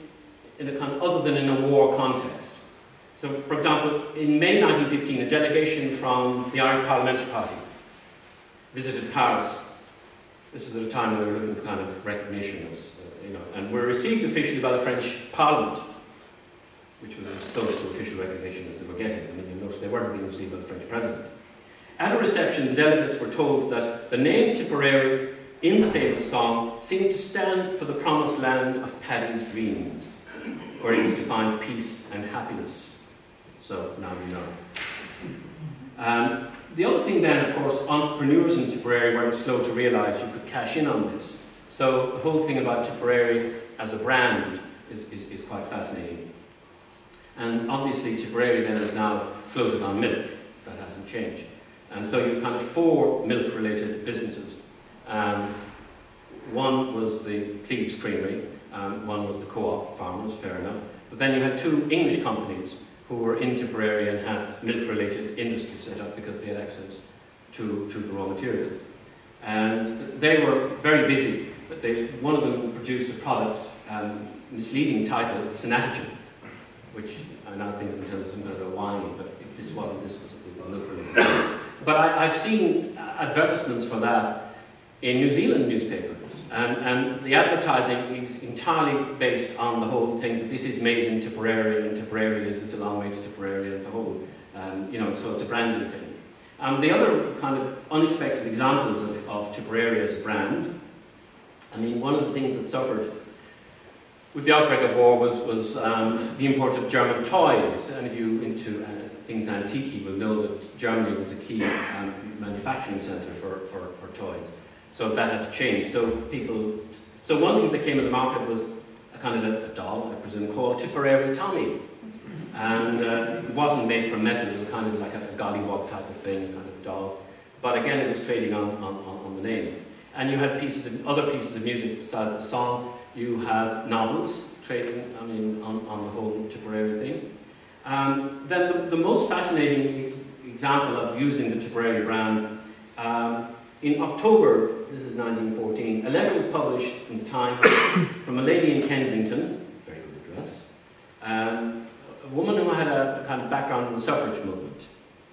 in a kind of, other than in a war context. So, for example, in May 1915, a delegation from the Irish Parliamentary Party visited Paris. This was at a time when they were looking for kind of recognition, and were received officially by the French Parliament, which was as close to official recognition as they were getting. I mean, you notice they weren't being received by the French President. At a reception, the delegates were told that the name Tipperary in the famous song seemed to stand for the promised land of Paddy's dreams, where he was to find peace and happiness. So now we know. The other thing then, of course, entrepreneurs in Tipperary weren't slow to realise you could cash in on this. So the whole thing about Tipperary as a brand is quite fascinating. And obviously Tipperary then is now floated on milk. That hasn't changed. And so you have kind of 4 milk-related businesses. One was the Cleves Creamery, one was the Co-op Farmers, fair enough. But then you had 2 English companies who were in Tipperary and had milk-related industry set up because they had access to the raw material. And they were very busy. One of them produced a product, misleading title, Synatogen, which I now think of in terms of some kind of a wine, but this wasn't, it was milk-related. But I've seen advertisements for that in New Zealand newspapers, and the advertising is entirely based on the whole thing that this is made in Tipperary, and Tipperary is It's a Long Way to Tipperary, and the whole, so it's a branding thing. The other kind of unexpected examples of Tipperary as a brand, I mean, one of the things that suffered with the outbreak of war was the import of German toys. Any of you into things antique will know that Germany was a key manufacturing centre for toys. So that had to change. So one of the things that came in the market was a kind of a doll, I presume, called Tipperary Tommy. And it wasn't made from metal, it was kind of like a gollywog type of thing, kind of doll. But again, it was trading on the name. And you had other pieces of music besides the song. You had novels trading, I mean, on the whole Tipperary thing. Then the most fascinating example of using the Tipperary brand, in October, this is 1914, a letter was published in the Times from a lady in Kensington, very good address, a woman who had a kind of background in the suffrage movement,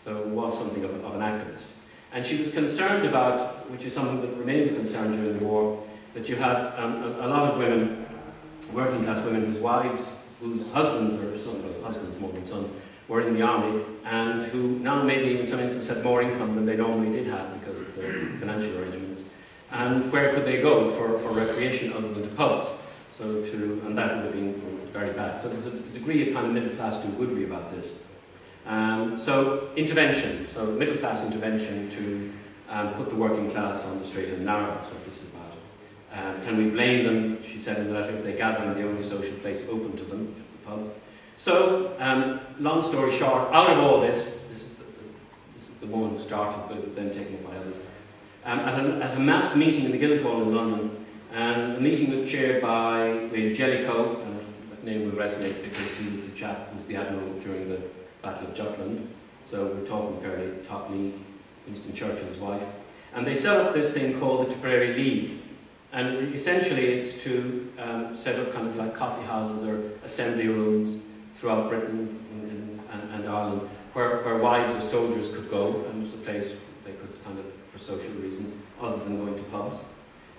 so was something of an activist. And she was concerned about, which is something that remained a concern during the war, that you had a lot of women, working class women, whose wives, whose husbands, or husbands more than sons, were in the army, and who now maybe in some instances had more income than they normally did have because of the financial arrangements. And where could they go for recreation other than to pubs? And that would have been very bad. So there's a degree of kind of middle class do-goodery about this. So intervention, so middle class intervention to put the working class on the straight and narrow. That's what this is about. Can we blame them, she said in the letter, if they gather in the only social place open to them, which is the pub? So, long story short, out of all this, this is the woman who started, but it was then taken up by others. At a mass meeting in the Guildhall in London, and the meeting was chaired by Jellicoe, and that name will resonate because he was the chap who was the admiral during the Battle of Jutland. So we're talking fairly top league, Winston Churchill's wife. And they set up this thing called the Tipperary League. And essentially it's to set up kind of like coffee houses or assembly rooms throughout Britain and Ireland where wives of soldiers could go, and it was a place they could kind of, for social reasons, other than going to pubs.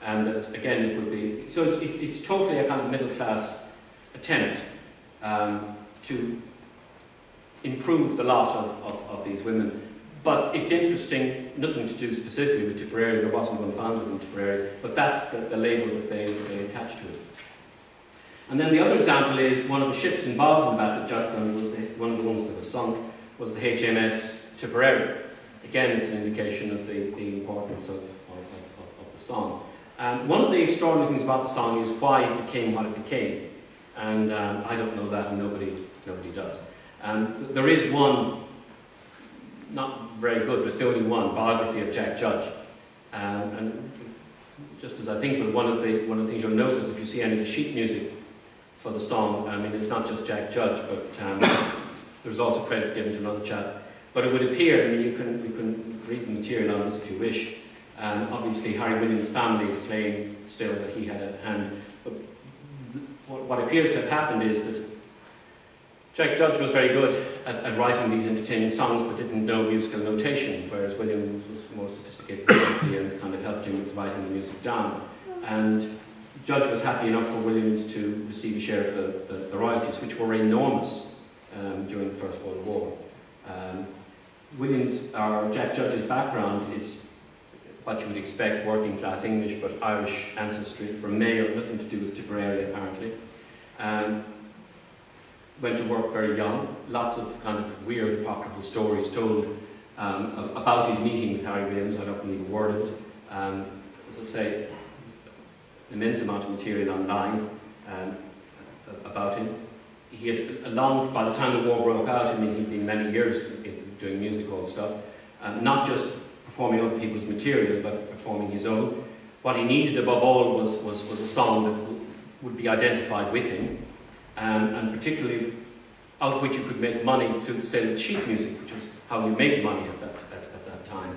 And that, again, it would be, so it's totally a kind of middle class attempt to improve the lot of these women. But it's interesting, nothing to do specifically with Tipperary, there wasn't one founded in Tipperary, but that's the label that they attach to it. And then the other example is one of the ships involved in the Battle of Jutland was one of the ones that was sunk, was the HMS Tipperary. Again, it's an indication of the importance of the song. One of the extraordinary things about the song is why it became what it became. And I don't know that, and nobody does. There is one, not very good, but it's the only one, biography of Jack Judge. And just as I think, but one of the things you'll notice if you see any of the sheet music for the song, I mean, it's not just Jack Judge, but there's also credit given to another chap. But it would appear, I mean, you can read the material on this if you wish. Obviously, Harry Williams' family is claiming still that he had a hand. But what appears to have happened is that Jack Judge was very good at writing these entertaining songs, but didn't know musical notation, whereas Williams was more sophisticated and kind of helped him with writing the music down. And Judge was happy enough for Williams to receive a share of the royalties, which were enormous during the First World War. Jack Judge's background is what you would expect, working class English, but Irish ancestry from Mayo, nothing to do with Tipperary apparently. Went to work very young, lots of kind of weird apocryphal stories told about his meeting with Harry Williams. I don't believe a word of it. As I say, immense amount of material online about him. He had by the time the war broke out, I mean, he'd been many years doing music hall stuff, not just performing other people's material, but performing his own. What he needed above all was a song that would be identified with him, and particularly out of which you could make money through the sale of sheet music, which was how you made money at that time.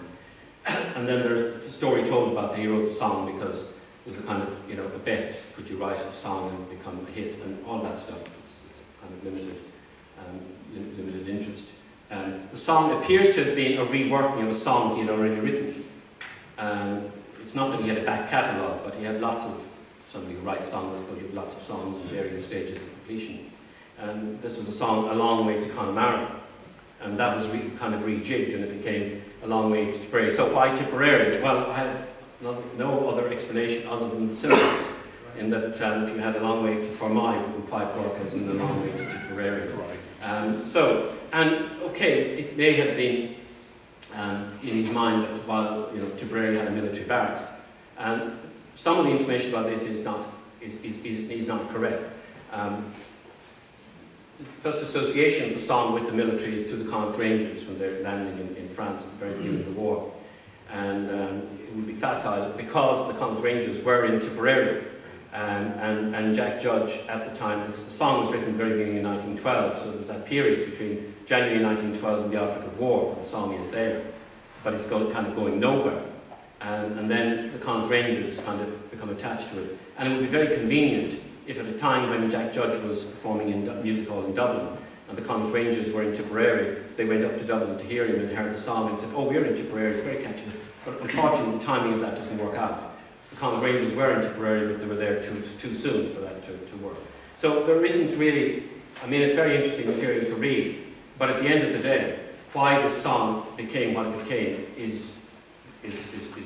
And then there's a story told about that he wrote the song because it was a kind of, a bet, could you write a song and become a hit, and all that stuff. It's kind of limited interest. The song appears to have been a reworking of a song he had already written. It's not that he had a back catalogue, but he had lots of, somebody who writes songs, but you have lots of songs in various stages of completion. And this was a song, A Long Way to Connemara. And that was kind of rejigged, and it became A Long Way to Tipperary. So why Tipperary? Well, I have no other explanation other than the syllables, in that if you had a long way to Fermoy, it would apply Cork as in a long way to Tipperary. Okay, it may have been in his mind that while Tipperary had a military barracks, and some of the information about this is not correct. The first association of the song with the military is through the Connaught Rangers when they're landing in France at the very beginning of the war. And it would be facile because the Connaught Rangers were in Tipperary. And Jack Judge at the time, because the song was written at the very beginning in 1912, so there's that period between January 1912 and the outbreak of war, the song is there, but it's kind of going nowhere. And then the Connaught Rangers kind of become attached to it. And it would be very convenient if at a time when Jack Judge was performing in music hall in Dublin, and the Connaught Rangers were in Tipperary, they went up to Dublin to hear him and heard the song and said, oh, we're in Tipperary, it's very catchy. But unfortunately, the timing of that doesn't work out. The Connacht Rangers were in Tipperary, but they were there too soon for that to work. So there isn't really, I mean, it's very interesting material to read, but at the end of the day, why this song became what it became is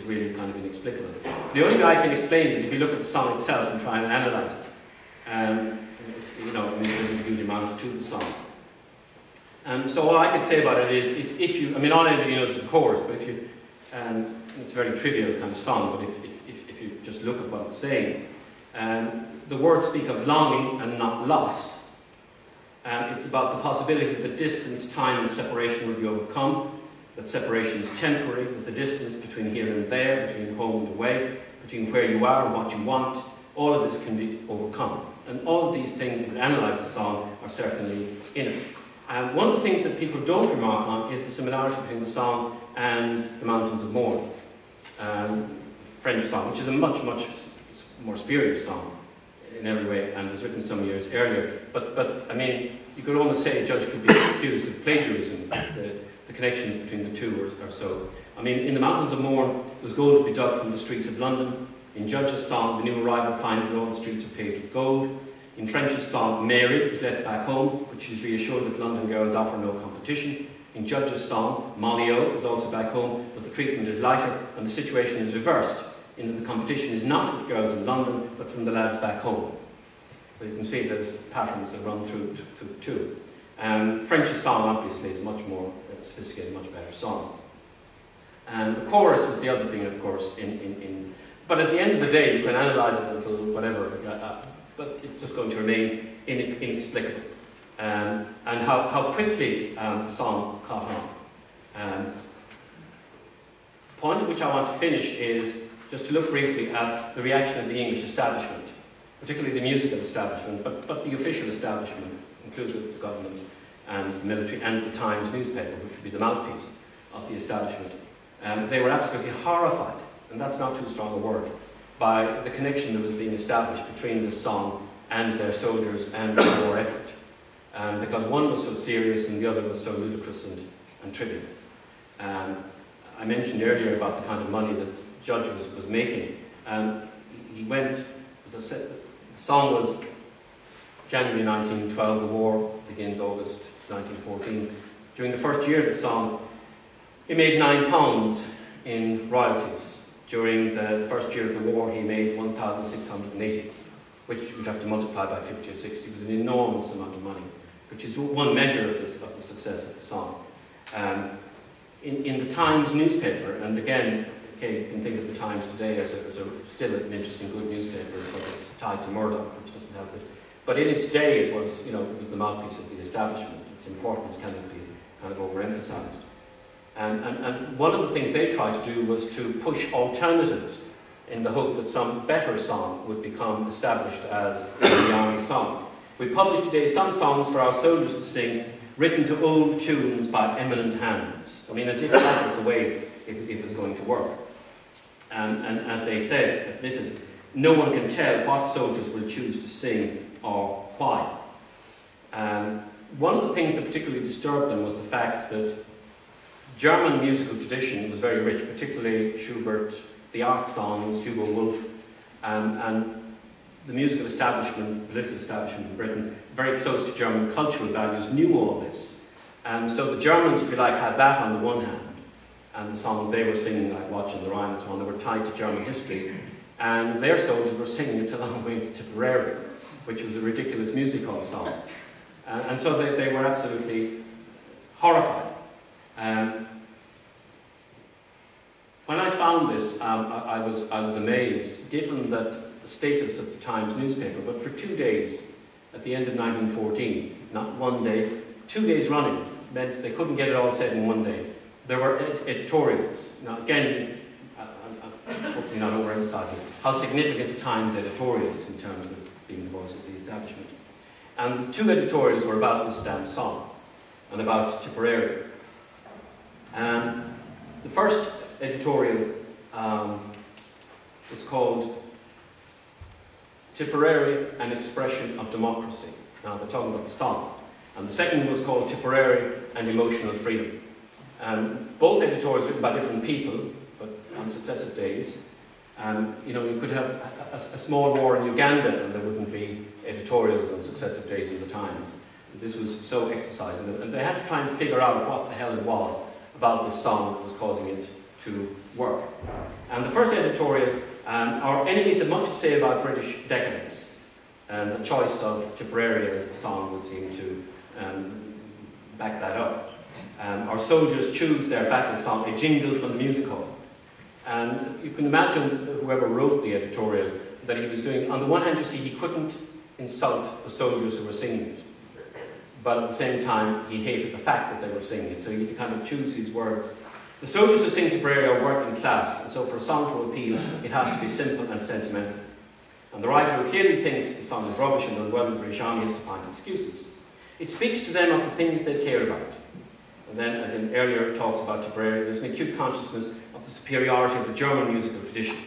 really kind of inexplicable. The only way I can explain it is if you look at the song itself and try and analyse it. You know, I mean, there's a huge amount to the song. So all I could say about it is, if you, I mean, all anybody knows is the chorus, but if you, it's a very trivial kind of song, but if you just look at what it's saying, the words speak of longing and not loss. It's about the possibility that distance, time and separation will be overcome, that separation is temporary, that the distance between here and there, between home and away, between where you are and what you want, all of this can be overcome. And all of these things, if you analyse the song, are certainly in it. One of the things that people don't remark on is the similarity between the song and The Mountains of Mourne, the French song, which is a much, much more spurious song in every way and was written some years earlier. But I mean, you could almost say a judge could be accused of plagiarism. The connections between the two are so. I mean, in The Mountains of Mourne, there's gold to be dug from the streets of London. In Judge's song, the new arrival finds that all the streets are paved with gold. In French's song, Mary is left back home, but she's reassured that London girls offer no competition. In Judge's song, Molly O is also back home, but the treatment is lighter and the situation is reversed, in that the competition is not with girls in London, but from the lads back home. So you can see there's patterns that run through the two. French's song, obviously, is much more sophisticated, much better song. And the chorus is the other thing, of course, but at the end of the day, you can analyse it until whatever, but it's just going to remain inexplicable. And how quickly the song caught on. The point at which I want to finish is just to look briefly at the reaction of the English establishment, particularly the musical establishment, but the official establishment, including the government and the military and the Times newspaper, which would be the mouthpiece of the establishment. They were absolutely horrified, and that's not too strong a word, by the connection that was being established between this song and their soldiers and the war effort. Because one was so serious and the other was so ludicrous and trivial. I mentioned earlier about the kind of money that Judge was making. He went, as I said, the song was January 1912, the war begins August 1914. During the first year of the song, he made £9 in royalties. During the first year of the war, he made 1,680, which you'd have to multiply by 50 or 60. It was an enormous amount of money, which is one measure of the success of the song. In the Times newspaper, and again, okay, you can think of the Times today as still an interesting, good newspaper, but it's tied to Murdoch, which doesn't help it. But in its day, it was the mouthpiece of the establishment. Its importance cannot be kind of overemphasized. And one of the things they tried to do was to push alternatives in the hope that some better song would become established as the army song. We publish today some songs for our soldiers to sing, written to old tunes by eminent hands. I mean, as if that was the way it was going to work. And as they said, listen, no one can tell what soldiers will choose to sing or why. One of the things that particularly disturbed them was the fact that German musical tradition was very rich, particularly Schubert, the art songs, Hugo Wolf, and the musical establishment, political establishment in Britain, very close to German cultural values, knew all this. So the Germans, if you like, had that on the one hand, and the songs they were singing, like Watching the Rhine and so on, they were tied to German history, and their soldiers were singing It's a Long Way to Tipperary, which was a ridiculous music hall song. And so they were absolutely horrified. When I found this, I was amazed, given that the status of the Times newspaper, but for 2 days at the end of 1914, not one day, 2 days running, meant they couldn't get it all said in one day. There were editorials. Now again, hopefully not overemphasizing how significant the Times editorial is in terms of being the voice of the establishment. And the 2 editorials were about this damn song and about Tipperary. The first editorial was called Tipperary, an Expression of Democracy. Now they're talking about the song. And the second was called Tipperary and Emotional Freedom. Both editorials written by different people, but on successive days. You know, you could have a small war in Uganda and there wouldn't be editorials on successive days of the Times. This was so exercising, and they had to try and figure out what the hell it was about this song that was causing it to work. And the first editorial, our enemies had much to say about British decadence, and the choice of Tipperary as the song would seem to back that up. Our soldiers choose their battle song, a jingle from the music hall. And you can imagine whoever wrote the editorial that he was doing, on the one hand you see he couldn't insult the soldiers who were singing it, but at the same time he hated the fact that they were singing it, so you had to kind of choose his words. The soldiers who sing Tipperary are working class, and so for a song to appeal it has to be simple and sentimental. And the writer who clearly thinks the song is rubbish and unwell in the British Army has to find excuses. It speaks to them of the things they care about. And then, as in earlier talks about Tipperary, there's an acute consciousness of the superiority of the German musical tradition.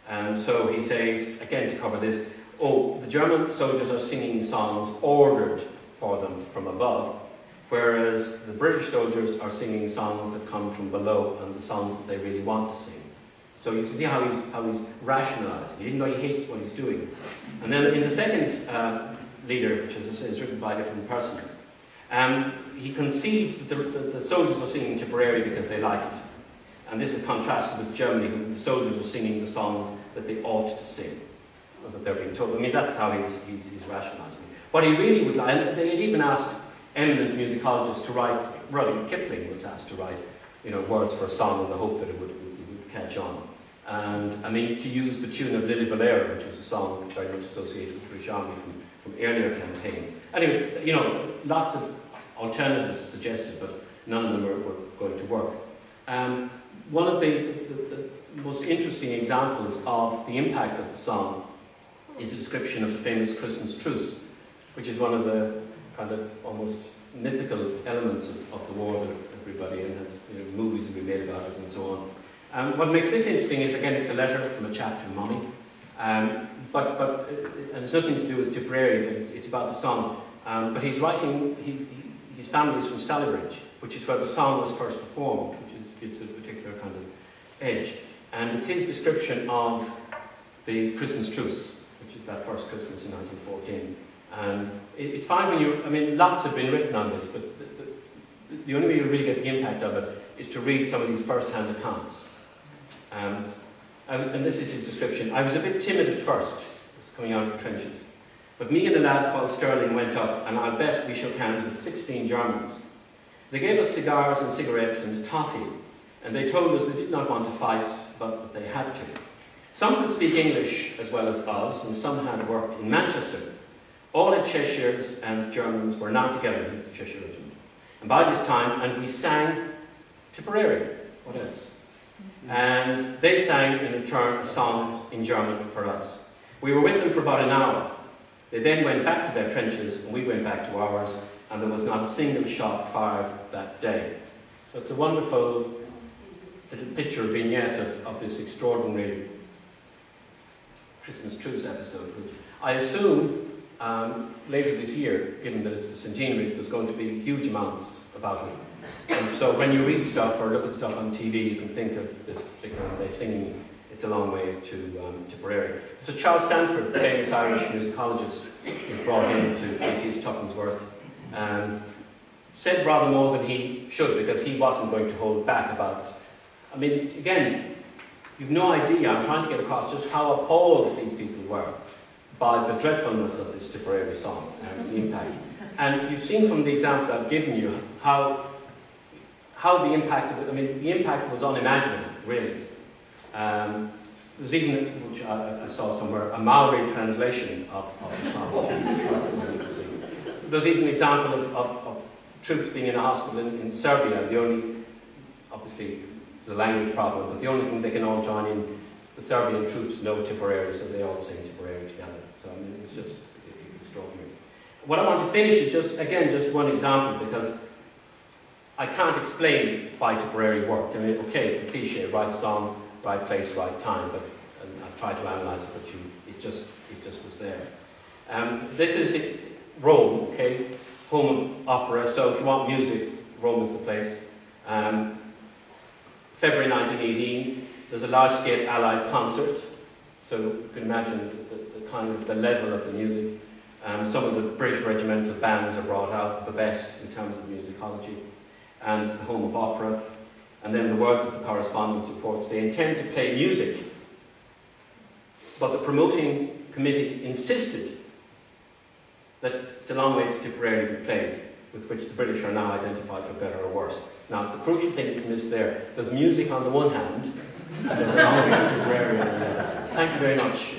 And so he says, again to cover this, oh, the German soldiers are singing songs ordered for them from above, whereas the British soldiers are singing songs that come from below and the songs that they really want to sing. So you can see how he's rationalising, even though he hates what he's doing. And then in the second leader, which as I say is written by a different person, he concedes that the soldiers are singing Tipperary because they like it. And this is contrasted with Germany, where the soldiers are singing the songs that they ought to sing, or that they're being told. I mean, that's how he's rationalising. What he really would like, and they had even asked eminent musicologists to write, Rudyard Kipling was asked to write, you know, words for a song in the hope that it would catch on. And, I mean, to use the tune of Lily Bolero, which was a song very much associated with the British Army from earlier campaigns. Anyway, you know, lots of alternatives suggested, but none of them were going to work. One of the most interesting examples of the impact of the song is a description of the famous Christmas truce, which is one of the kind of almost mythical elements of the war that everybody in has, you know, movies have been made about it and so on. What makes this interesting is, again, it's a letter from a chap to Mommy, and it's nothing to do with Tipperary, but it's about the song. But he's writing, his family is from Stallybridge, which is where the song was first performed, which gives it a particular kind of edge. And it's his description of the Christmas truce, which is that first Christmas in 1914. And it's fine when you, I mean, lots have been written on this, but the only way you really get the impact of it is to read some of these first-hand accounts. And this is his description. I was a bit timid at first, coming out of the trenches. But me and a lad called Sterling went up, and I'll bet we shook hands with 16 Germans. They gave us cigars and cigarettes and toffee, and they told us they did not want to fight, but that they had to. Some could speak English as well as us, and some had worked in Manchester. All had Cheshires, and Germans were now together with the Cheshire Regiment. And by this time, and we sang Tipperary. What else? And they sang in return a song in German for us. We were with them for about an hour. They then went back to their trenches, and we went back to ours, and there was not a single shot fired that day. So it's a wonderful little picture vignette of this extraordinary Christmas truce episode, which I assume later this year, given that it's the centenary, there's going to be huge amounts about it. And so when you read stuff or look at stuff on TV, you can think of this particular day singing It's a Long Way to Tipperary. So Charles Stanford, the famous Irish musicologist, was brought in to give his tuppence worth, said rather more than he should, because he wasn't going to hold back about, I mean, again, you've no idea, I'm trying to get across just how appalled these people were by the dreadfulness of this Tipperary song and the impact. And you've seen from the examples I've given you how the impact of it, I mean, the impact was unimaginable, really. There's even, which I saw somewhere, a Maori translation of the song, which is interesting. There's even an example of troops being in a hospital in Serbia. The only, obviously, the language problem, but the only thing they can all join in, the Serbian troops know Tipperary, so they all sing Tipperary together. So I mean, it's just extraordinary. What I want to finish is just, again, just one example, because I can't explain why Tipperary worked. I mean, okay, it's a cliche, right song, right place, right time, but I've tried to analyse it, but it just was there. This is Rome, okay, home of opera, so if you want music, Rome is the place. February 1918, There's a large-scale Allied concert, so you can imagine the kind of the level of the music. Some of the British regimental bands are brought out, the best in terms of musicology, and it's the home of opera. And then the words of the correspondence reports, they intend to play music, but the promoting committee insisted that it's a long way to Tipperary to be played, with which the British are now identified for better or worse. Now, the crucial thing to miss there's music on the one hand, and there's a long way to Tipperary on the other. Thank you very much.